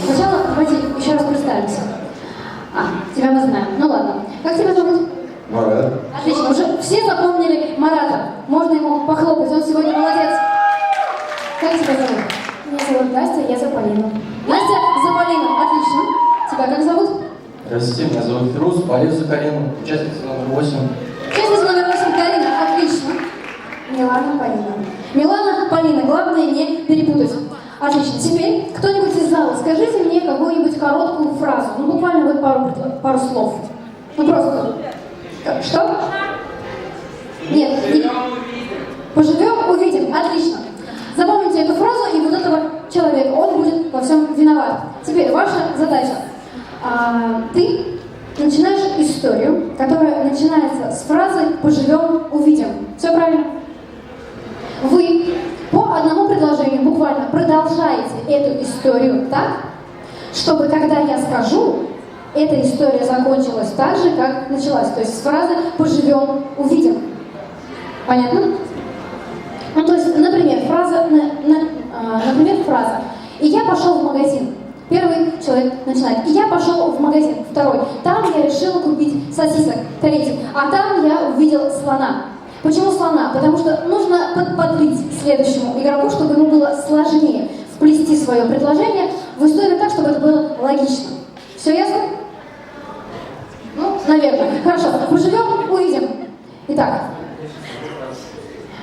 сначала давайте еще раз представимся. Тебя мы знаем. Ну ладно. Как тебя зовут? Марат. Отлично, уже все запомнили Марата. Можно ему похлопать, он сегодня молодец. Как тебя зовут? Меня зовут Настя, я за Полину. Настя Заполина, отлично. Тебя как зовут? Здравствуйте, меня зовут Фируз, болею за Карину, участница номер 8. Участница номер 8 Карина, отлично. Милана Полина. Милана Полина, главное не перепутать. Отлично. Теперь кто-нибудь из зала, скажите мне какую-нибудь короткую фразу. Ну, буквально вот пару слов. Ну, просто. Что? Нет. Не... Поживем, увидим. Отлично. Запомните эту фразу и вот этого человека. Он будет во всем виноват. Теперь ваша задача. Ты начинаешь историю, которая начинается с фразы «поживем, увидим». Все правильно? Вы по одному предложению буквально продолжаете эту историю так, чтобы, когда я скажу, эта история закончилась так же, как началась. То есть с фразы «поживем, увидим». Понятно? Ну, то есть, например, фраза «И я пошел в магазин». Первый человек начинает. И я пошел в магазин. Второй. Там я решила купить сосисок. Третий. А там я увидел слона. Почему слона? Потому что нужно подлить следующему игроку, чтобы ему было сложнее вплести свое предложение в историю так, чтобы это было логично. Все ясно? Ну, наверное. Хорошо. Поживем, увидим. Итак.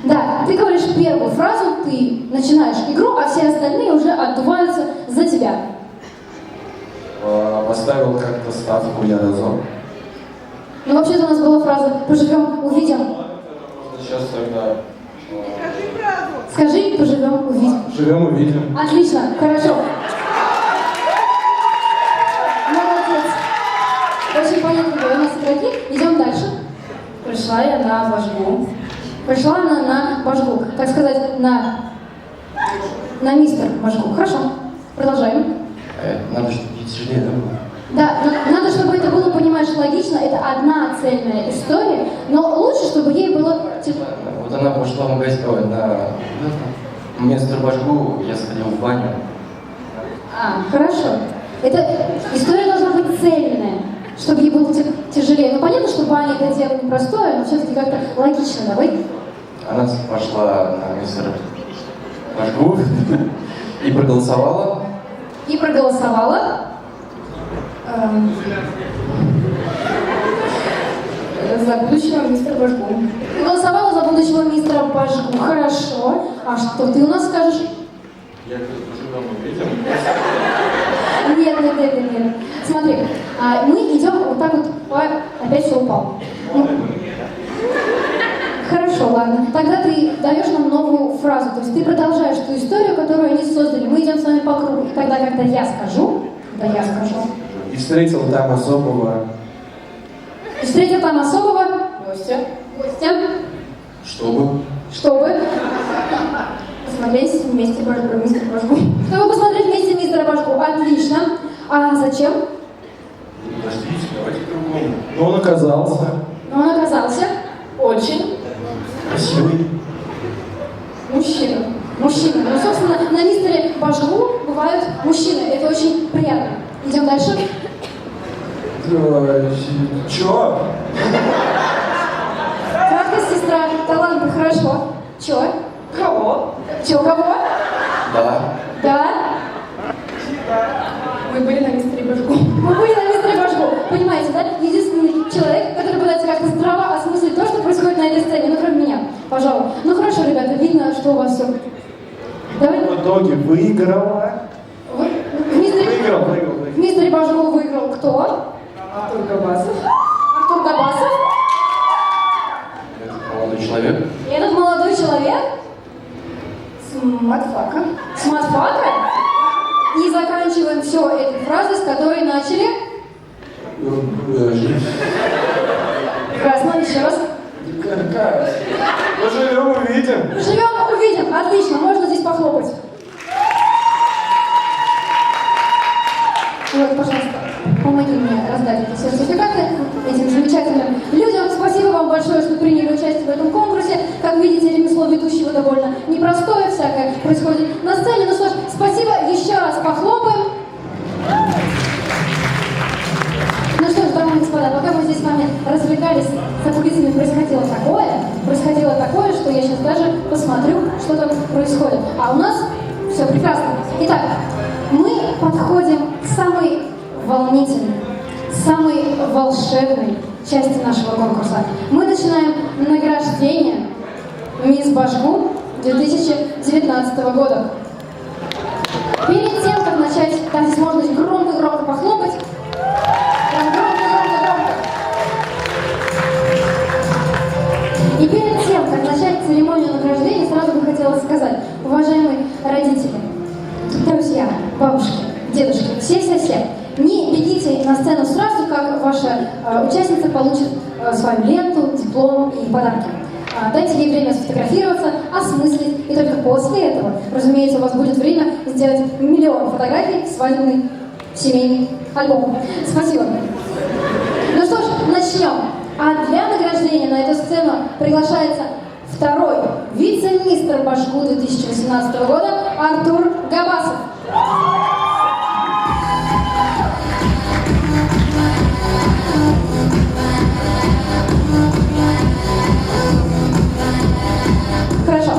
Да, ты говоришь первую фразу, ты начинаешь игру, а все остальные уже отдуваются за тебя. Поставил как-то ставку я разок. Ну, вообще-то у нас была фраза «поживем, увидим». Сейчас тогда... Скажи «поживем, увидим». Живем, увидим. Отлично, хорошо. Молодец. Очень понятно, у нас игроки. Идем дальше. Пришла я на башгу. Пришла она на башгу. Так сказать, на мистер башгу. Хорошо. Продолжаем. Надо что-то тяжелее, да? Да, надо, чтобы это было, понимаешь, логично. Это одна цельная история, но лучше, чтобы ей было... Вот она пошла в магазин, на мистер башгу, я сходил в баню. Хорошо. Эта история должна быть цельная, чтобы ей было тяжелее. Ну, понятно, что баня это дело непростое, но все-таки как-то логично, давай. Она пошла на мистер башгу и проголосовала. И проголосовала. За будущего мистера Башгу. Голосовала за будущего мистера Башгу. Хорошо. А что ты у нас скажешь? Я живем увидим. Нет. Смотри, мы идем вот так вот. Ой, опять все упал. Хорошо, ладно. Тогда ты даешь нам новую фразу. То есть ты продолжаешь ту историю, которую они создали. Мы идем с вами по кругу. И тогда, когда я скажу. И встретил там особого. Гостя. Чтобы. Посмотреть вместе мистера Башку. Чтобы посмотреть вместе мистера Башку. Отлично. А зачем? Подождите, давайте по-другому. Но он оказался. Очень Красивый. мужчина. Ну, собственно, на мистере Башку бывают мужчины. Это очень приятно. Идем дальше. Чё? Краткость, сестра. Да ладно, хорошо. Чё? Кого? Да? Мы были на мистере Башку. Понимаете, да? Единственный человек, который пытается как-то здраво осмыслить то, что происходит на этой сцене. Ну, кроме меня. Пожалуй. Ну, хорошо, ребята, видно, что у вас все. Давай. В итоге выиграла. В мистере Башку выиграл кто? Артур Габасов. Молодой человек. И этот молодой человек с матфака. И заканчиваем все этой фразой, с которой начали. Прекрасно, еще раз. Мы живем Увидим. Отлично, можно здесь похлопать. Вот, пожалуйста, помоги мне раздать эти сертификаты этим замечательным людям. Спасибо вам большое, что приняли участие в этом конкурсе. Как видите, ремесло ведущего довольно непростое, всякое происходит на сцене. Ну что ж, спасибо, еще раз похлопаем. Ну что ж, дамы и господа, пока мы здесь с вами развлекались, за кулисами происходило такое, что я сейчас даже посмотрю, что там происходит. А у нас все прекрасно. Итак, мы подходим к самой волнительной, самой волшебной части нашего конкурса. Мы начинаем награждение «Мисс Башку» 2019 года. Перед тем, как начать, там здесь можно громко похлопать. Прям громко. И перед тем, как начать церемонию награждения, сразу бы хотела сказать, уважаемые родители, друзья, бабушки, дедушки, все, не бегите на сцену сразу, как ваша участница получит свою ленту, диплом и подарки. Дайте ей время сфотографироваться, осмыслить, и только после этого, разумеется, у вас будет время сделать 1 миллион фотографий, свадебный семейный альбом. Спасибо. Ну что ж, начнем. А для награждения на эту сцену приглашается второй вице-мистер Башку 2018 года Артур Габасов. Хорошо.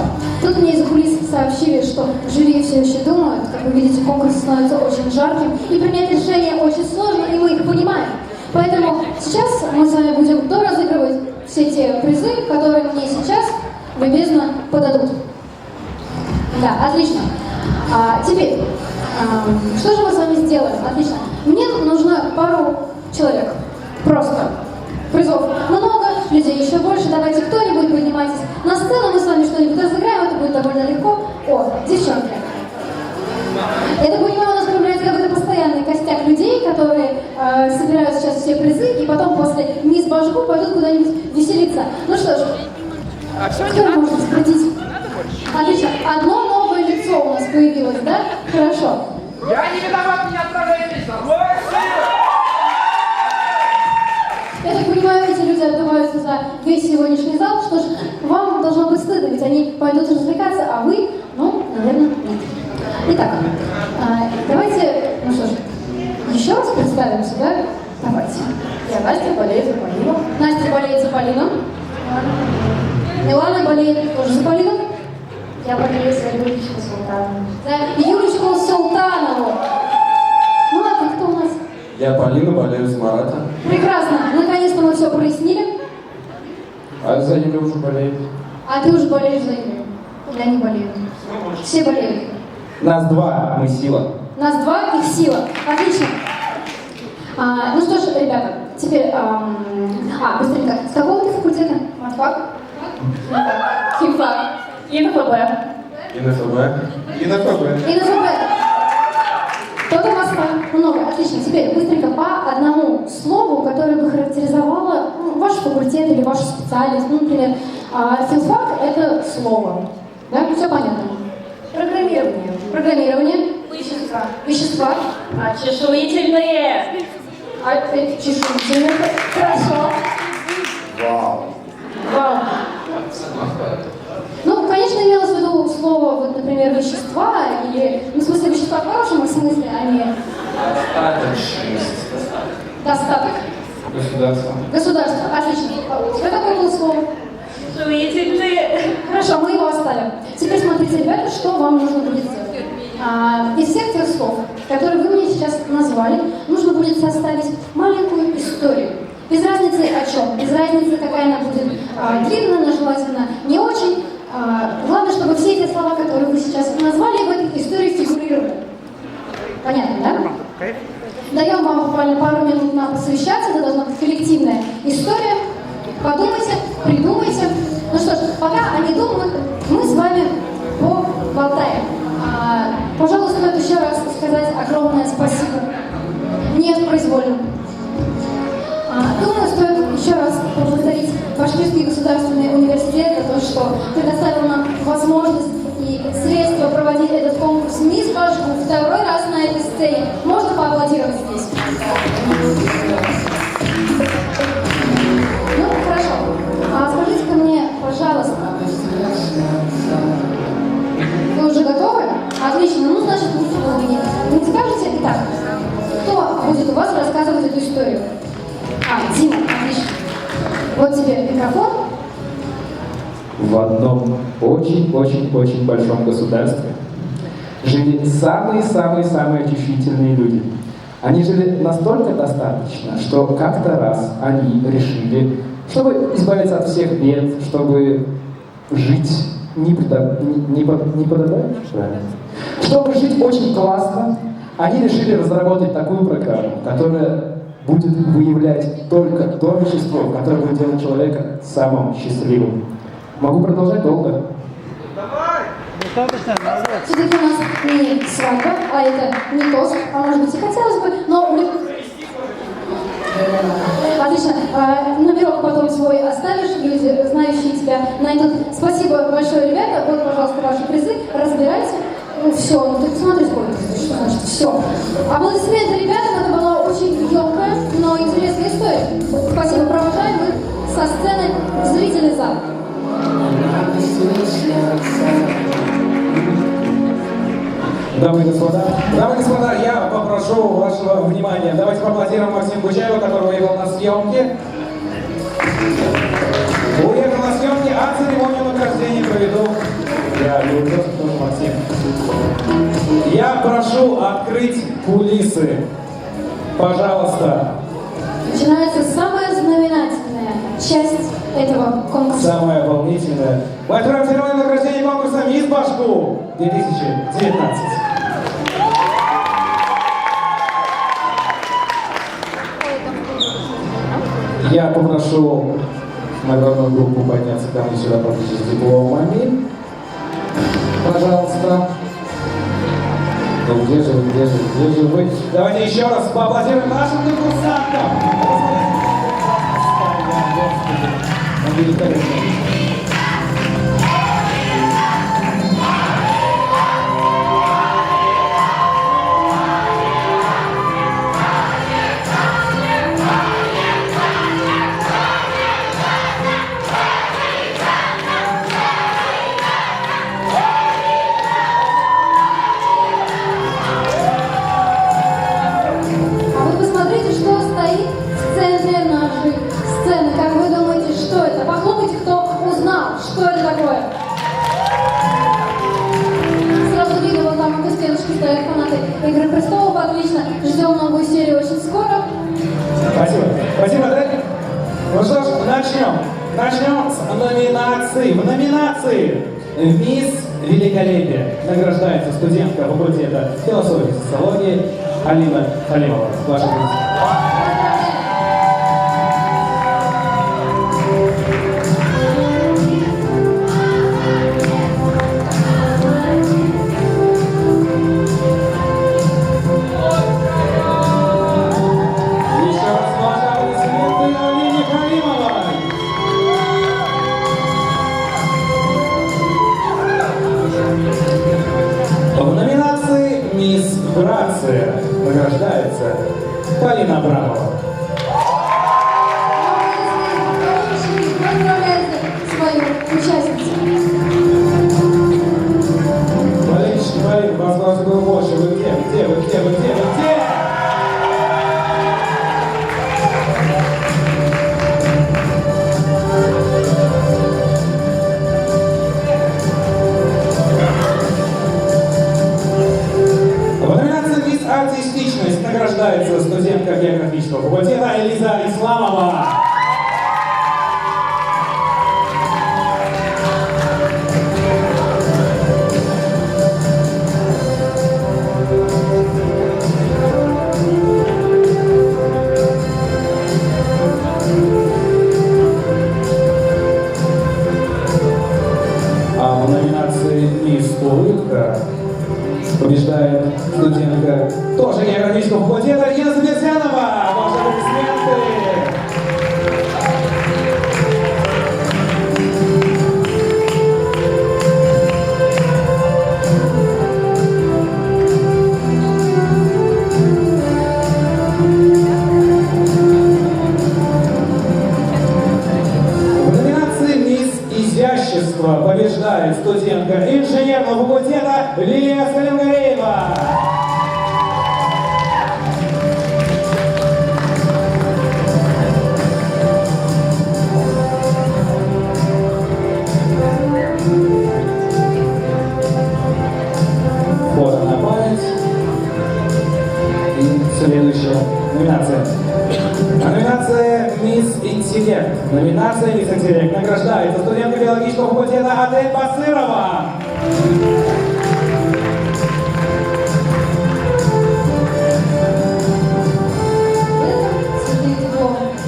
Тут мне из кулис сообщили, что жюри все еще думают. Как вы видите, конкурс становится очень жарким, и принять решение очень сложно, и мы их понимаем. Поэтому сейчас мы с вами будем доразыгрывать все те призы, которые мне сейчас любезно подадут. Да, отлично. Теперь, что же мы с вами сделаем? Отлично. Мне нужно пару человек. Просто. Призов много, людей еще больше. Давайте кто-нибудь поднимайтесь на сцену, мы с вами что-нибудь разыграем, это будет довольно легко. О, девчонки. Я так понимаю, у нас появляется какой-то постоянный костяк людей, которые собирают сейчас все призы, и потом после «Мисс Башку» пойдут куда-нибудь веселиться. Ну что ж, кто может спросить? Отлично. Одно новое лицо у нас появилось, да? Хорошо. Я не виноват, меня отправляет лично. Я так понимаю, эти люди отдуваются за весь сегодняшний зал. Что ж, вам должно быть стыдно, ведь они пойдут развлекаться, а вы, ну, наверное, нет. Итак, давайте, ну что ж, еще раз представимся, да? Давайте. Я Настя, болею за Полину. Настя болеет за Полину. Милана болеет тоже за Полину. Я болею за Юлечку Султанову. За Юлечку Султанову. Ну, а ты кто у нас? Я Полина, болею за Марата. Прекрасно. Наконец-то мы все прояснили. А за Юлю уже болеет. А ты уже болеешь за Юлю. Я не болею. Все болеют. Нас два, мы сила. Нас два, их сила. Отлично. Ну что ж, ребята, теперь... быстренько. С какого ты факультета? Матфак? Химфак. ИНФБ. ИНФБ. Кто-то у вас много. Отлично. Теперь быстренько по одному слову, которое бы характеризовало ваш факультет или вашу специальность. Ну, например, филфак — это слово. Да? Все понятно. Программирование. Программирование. Вещества. Вещества. Чешуительные. Чешуительные. Хорошо. Вау. Вау. Ну, конечно, имелось в виду слово, вот, например, вещества, или, ну, в смысле, вещества в хорошем смысле, а не... Достаток. Государство. Государство. Отлично. Что такое было слово? Чешуительные. Хорошо, мы его оставим. Теперь смотрите, ребята, что вам нужно будет сделать. Из всех тех слов, которые вы мне сейчас назвали, нужно будет составить маленькую историю. Без разницы о чем, без разницы, какая она будет длинная, но желательно не очень. Главное, чтобы все эти слова, которые вы сейчас назвали, в этой истории фигурировали. Понятно, да? Даем вам буквально пару минут на посовещаться, это должна быть коллективная история. Подумайте, придумайте. Ну что ж, пока они думают, мы с вами поболтаем. Пожалуй, стоит еще раз сказать огромное спасибо. Нет, произвольно. Думаю, стоит еще раз поблагодарить Башкирский государственный университет за то, что предоставил нам возможность и средства проводить этот конкурс «Мисс Башку» второй раз на этой сцене. Можно поаплодировать здесь? Ну, хорошо. Скажите-ка мне, пожалуйста, вы уже готовы? Отлично. Ну, значит, не скажете? Итак, кто будет у вас рассказывать эту историю? Дима, отлично. Вот тебе микрофон. В одном очень-очень-очень большом государстве жили самые-самые-самые чувствительные люди. Они жили настолько достаточно, что как-то раз они решили, чтобы избавиться от всех бед, чтобы жить не подобает, чтобы жить очень классно, они решили разработать такую программу, которая будет выявлять только то вещество, которое будет делать человека самым счастливым. Могу продолжать долго. Все-таки у нас не свадьба, а это не тост, а может быть и хотелось бы, но... Отлично. Номерок потом свой оставишь, люди, знающие тебя, найдут. Спасибо большое, ребята. Вот, пожалуйста, ваши призы. Разбирайте. Ну, все, ну ты посмотри, сколько, что значит все. Аплодисменты ребятам, это была очень емкая, но интересная история. Спасибо, провожаем мы со сцены в зрительный зал. Дамы и господа, я попрошу вашего внимания. Давайте поаплодируем Максиму Бучаеву, который уехал на съемки. Уехал на съемки, а церемонию награждения проведу я, Максим. Я прошу открыть кулисы. Пожалуйста. Начинается самая знаменательная часть этого конкурса. Самая волнительная. Мы откроем церемонию награждения конкурса «Мисс Башку» 2019. Я попрошу наградную группу подняться ко мне сюда поближе с дипломами. Пожалуйста. Ну где же вы? Давайте еще раз поаплодируем нашим конкурсантам. «Игры престолов» отлично. Ждем новую серию очень скоро. Спасибо. Спасибо, дорогие. Ну что ж, начнем. Начнем с номинации. В номинации «Мисс великолепия награждается студентка факультета философии и социологии Алина Халимова. Ваша честь. В номинации «Мисс Грация» награждается Полина Абрамова. Свою участницу. Полин, вас должно было больше. Вы где? В номинации «Мисс Артистичность» награждается студентка географического факультета Элиза Исламова. А в номинации «Мисс Улыбка» побеждает студентка тоже географического факультета Инна Берзянова. Ваши аплодисменты. В номинации «Мисс Изящество» побеждает студентка инженерного факультета Лилия Салимгареева. Фото на память. И следующая номинация. Номинация «Мисс Интеллект». Номинация «Мисс Интеллект» награждается студентка биологического факультета Адель Басырова.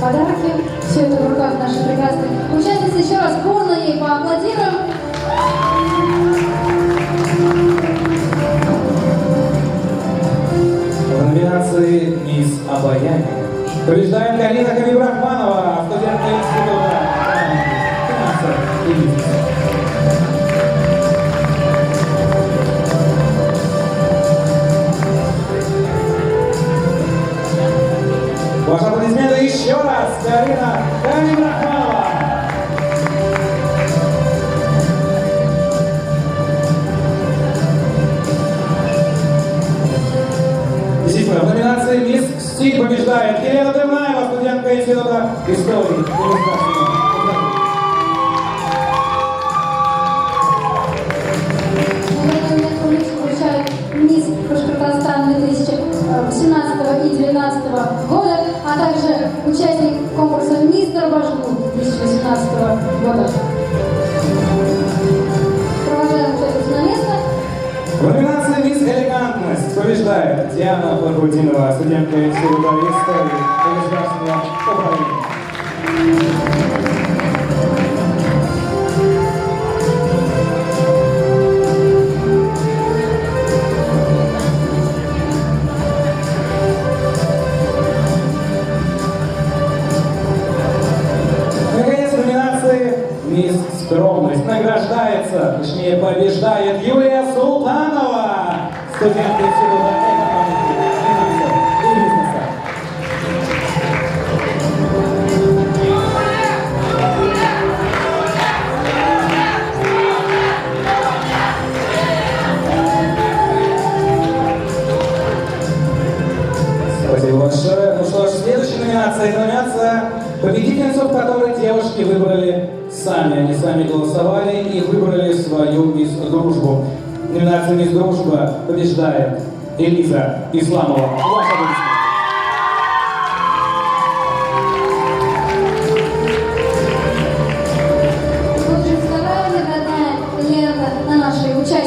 Подарки. Все это в руках нашей прекрасной участницы. Еще раз бурно ей поаплодируем. В номинации «Мисс Обаяние» побеждает Галина Хабибрахманова, студентка института финансов и бизнеса. Ваши аплодисменты еще раз, Галина Хабибрахманова. Действительно, в номинации «Мисс Стиль» побеждает Елена Дымнаева, студентка института истории. Вручают мисс Башкортостан 2018 и 2019 года, а также участник конкурса «Мистер Башку» 2018 года. Провожаем участницу на место. В номинации «Мисс Элегантность» побеждает Диана Барбудинова, студентка института истории и государственного управления. Наконец, в номинации «Мисс Скромность» награждается, точнее побеждает Юлия Султанова, студентка института экономики, финансов и бизнеса. Спасибо большое. Ну что ж, следующая номинация — это номинация победительницу, в которой девушки выбрали сами. Они сами голосовали и выбрали свою мисс Дружбу. Номинация «Мисс Дружба» побеждает Элиза Исламова. Ваша аплодисменты. Вот же вторая наградная лента на нашей участнице.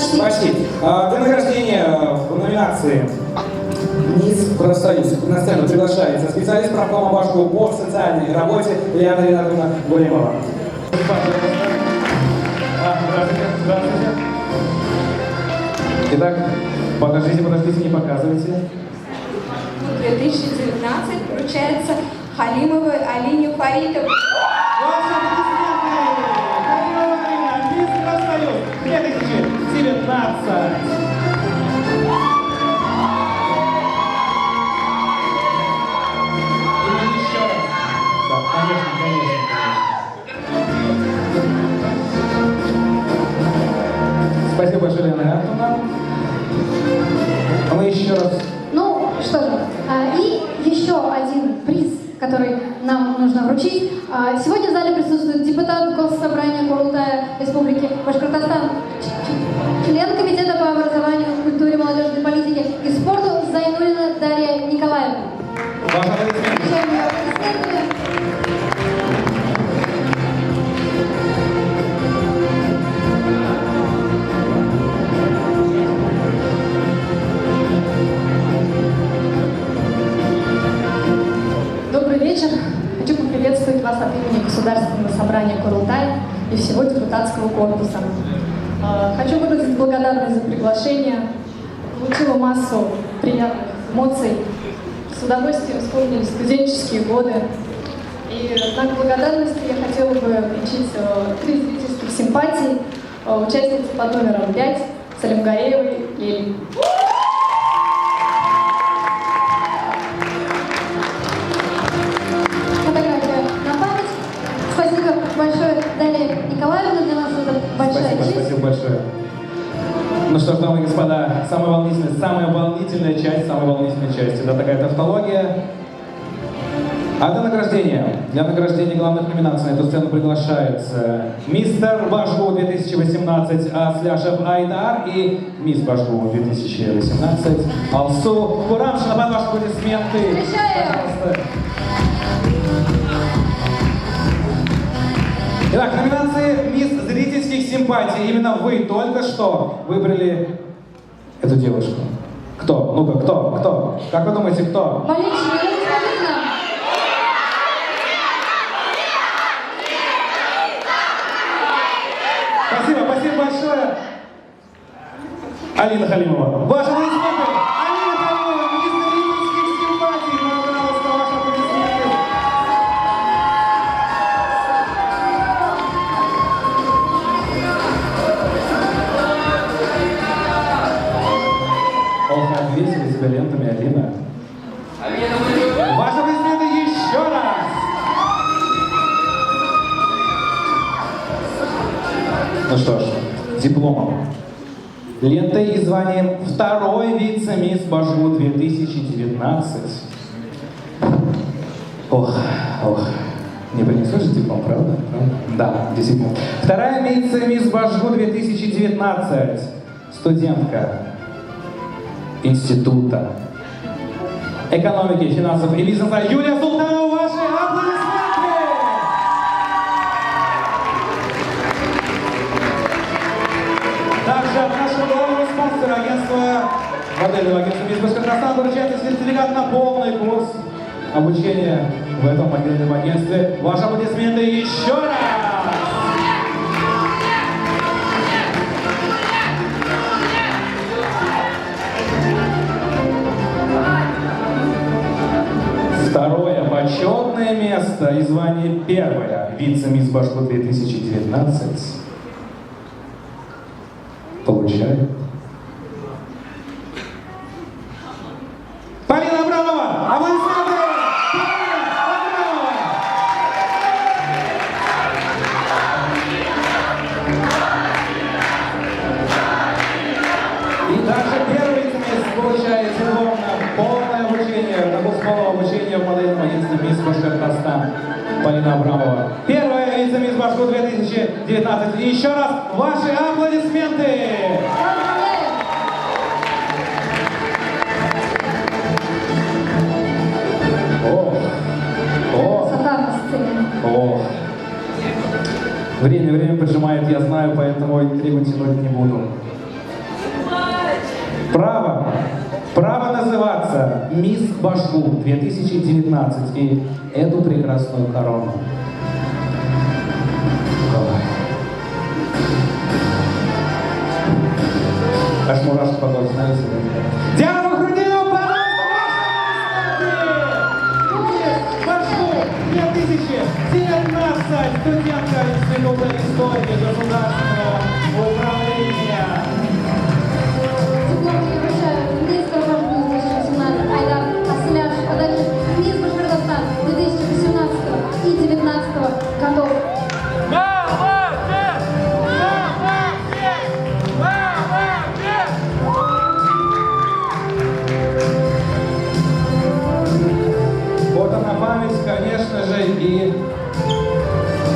Почти. Почти. Для награждения в номинации «Мисс Профсоюз» на сцену приглашается специалист правкома Башку по социальной работе Лиана Ринатовна Голимова. Здравствуйте. Итак, подождите, не показывайте. 2019 вручается Халимовой Алине Фаритовой. Ваши аплодисменты! Халимова Алина, Мисс Профсоюз 2019. Спасибо большое, Лена Антоновна. Мы еще раз. Ну, что же, и еще один приз, который нам нужно вручить. Сегодня в зале присутствует депутат Госсобрания Курултая Республики Башкортостан, член Комитета по образованию, культуре, молодежной политике и спорту Зайнуллина Дарья Николаевна. Ваши аплодисменты. Добрый вечер. Хочу поприветствовать вас от имени Государственного собрания Курултая и всего депутатского корпуса. Хочу выразить благодарность за приглашение. Получила массу приятных эмоций. С удовольствием вспомнили студенческие годы. И в знак благодарности я хотела бы вручить 3 зрительских симпатий участнице под номером 5 Салимгареевой Лили. Спасибо большое, Дарья Николаевна, для нас это большая честь. Спасибо большое. Ну что ж, дамы и господа, самая волнительная часть, это такая тавтология. А для награждения главных номинаций на эту сцену приглашается мистер Башгу 2018 Асляшев Айдар и мисс Башгу 2018 Алсу Курамшина. Под ваши аплодисменты. Пожалуйста. Итак, номинации «Мисс зрительских симпатий». Именно вы только что выбрали эту девушку. Кто? Ну-ка, кто? Как вы думаете, кто? Болельщики, скажите нам. Спасибо большое. Алина Халимова. Ваши аплодисменты. Алина Халимова, мисс зрительских симпатий. Пожалуйста, ваши аплодисменты. Ох, обвесили тебя лентами, Алина. Ваши аплодисменты еще раз. Ну что ж, дипломом, лентой и званием второй вице-мисс Башгу 2019. Ох, не принесешь диплом, правда? Да, действительно. Вторая вице-мисс Башгу 2019. Студентка Института экономики, финансов и бизнеса Юлия Султанова. Ваши аплодисменты! Также от нашего главного спонсора модельного агентства «Мисс Башкортостан» вручается сертификат на полный курс обучения в этом модельном агентстве. Ваши аплодисменты еще раз! Второе почетное место и звание первая вице-мисс Башку 2019 получает Полина Абрамова! Аплодисменты! И также первый вице-мисс получает полное обучение, полное обучение в модельном агентстве «Мисс Башкортостан» Полина Абрамова. Первая вице-мисс Башку 2019. И еще раз ваши аплодисменты! Время поджимает, я знаю, поэтому требовать тянуть не буду. Право называться «Мисс Башку 2019» и эту прекрасную корону. Аж мурашки по коже становятся. Диана Вахрудинова, пожалуйста, «Мисс Башку 2019», студентка Института истории государственного управления. Диплом я вручаю мистер Башку 2018 Айдар Асляш, а также мисс Башкортостан 2018 и 2019 годов. Вот она память, конечно же, и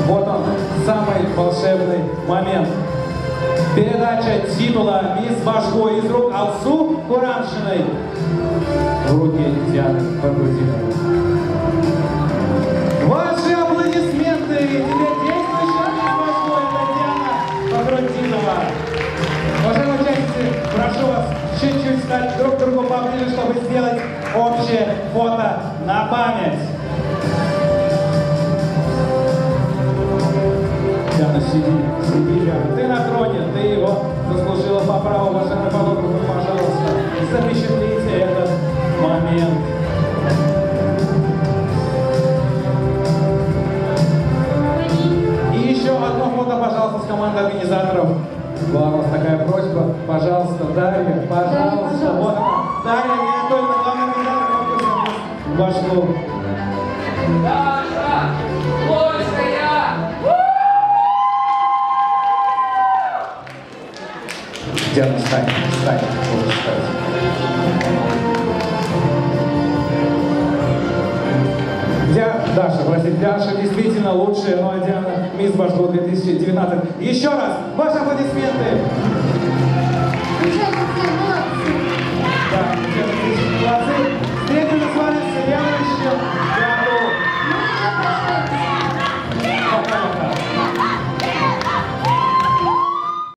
вот он, самый волшебный момент. Передача титула «Мисс Башку» из рук Алсу Кураншиной в руки Дианы Вахрудиновой. Ваши аплодисменты! И теперь действующая «Мисс Башку» — это Диана Вахрудинова. Уважаемые участницы, прошу вас чуть-чуть стать друг к другу поближе, чтобы сделать общее фото на память. Диана, сиди, Диана. Ты на троне, ты его заслужила по праву. Уважаемые фотографы, пожалуйста, запечатлите этот момент. И еще одно фото, пожалуйста, с командой организаторов. Была у нас такая просьба. Пожалуйста, Дарья, пожалуйста. Вот она. Дарья Анатольевна, главный организатор конкурса «Мисс Башку». Даша! Лойская! Диана, встань. Вот, встань. Даша, простите, Даша действительно лучшая, но Диана «Мисс Башку 2019». Еще раз, ваши аплодисменты. Участницы, молодцы. Да,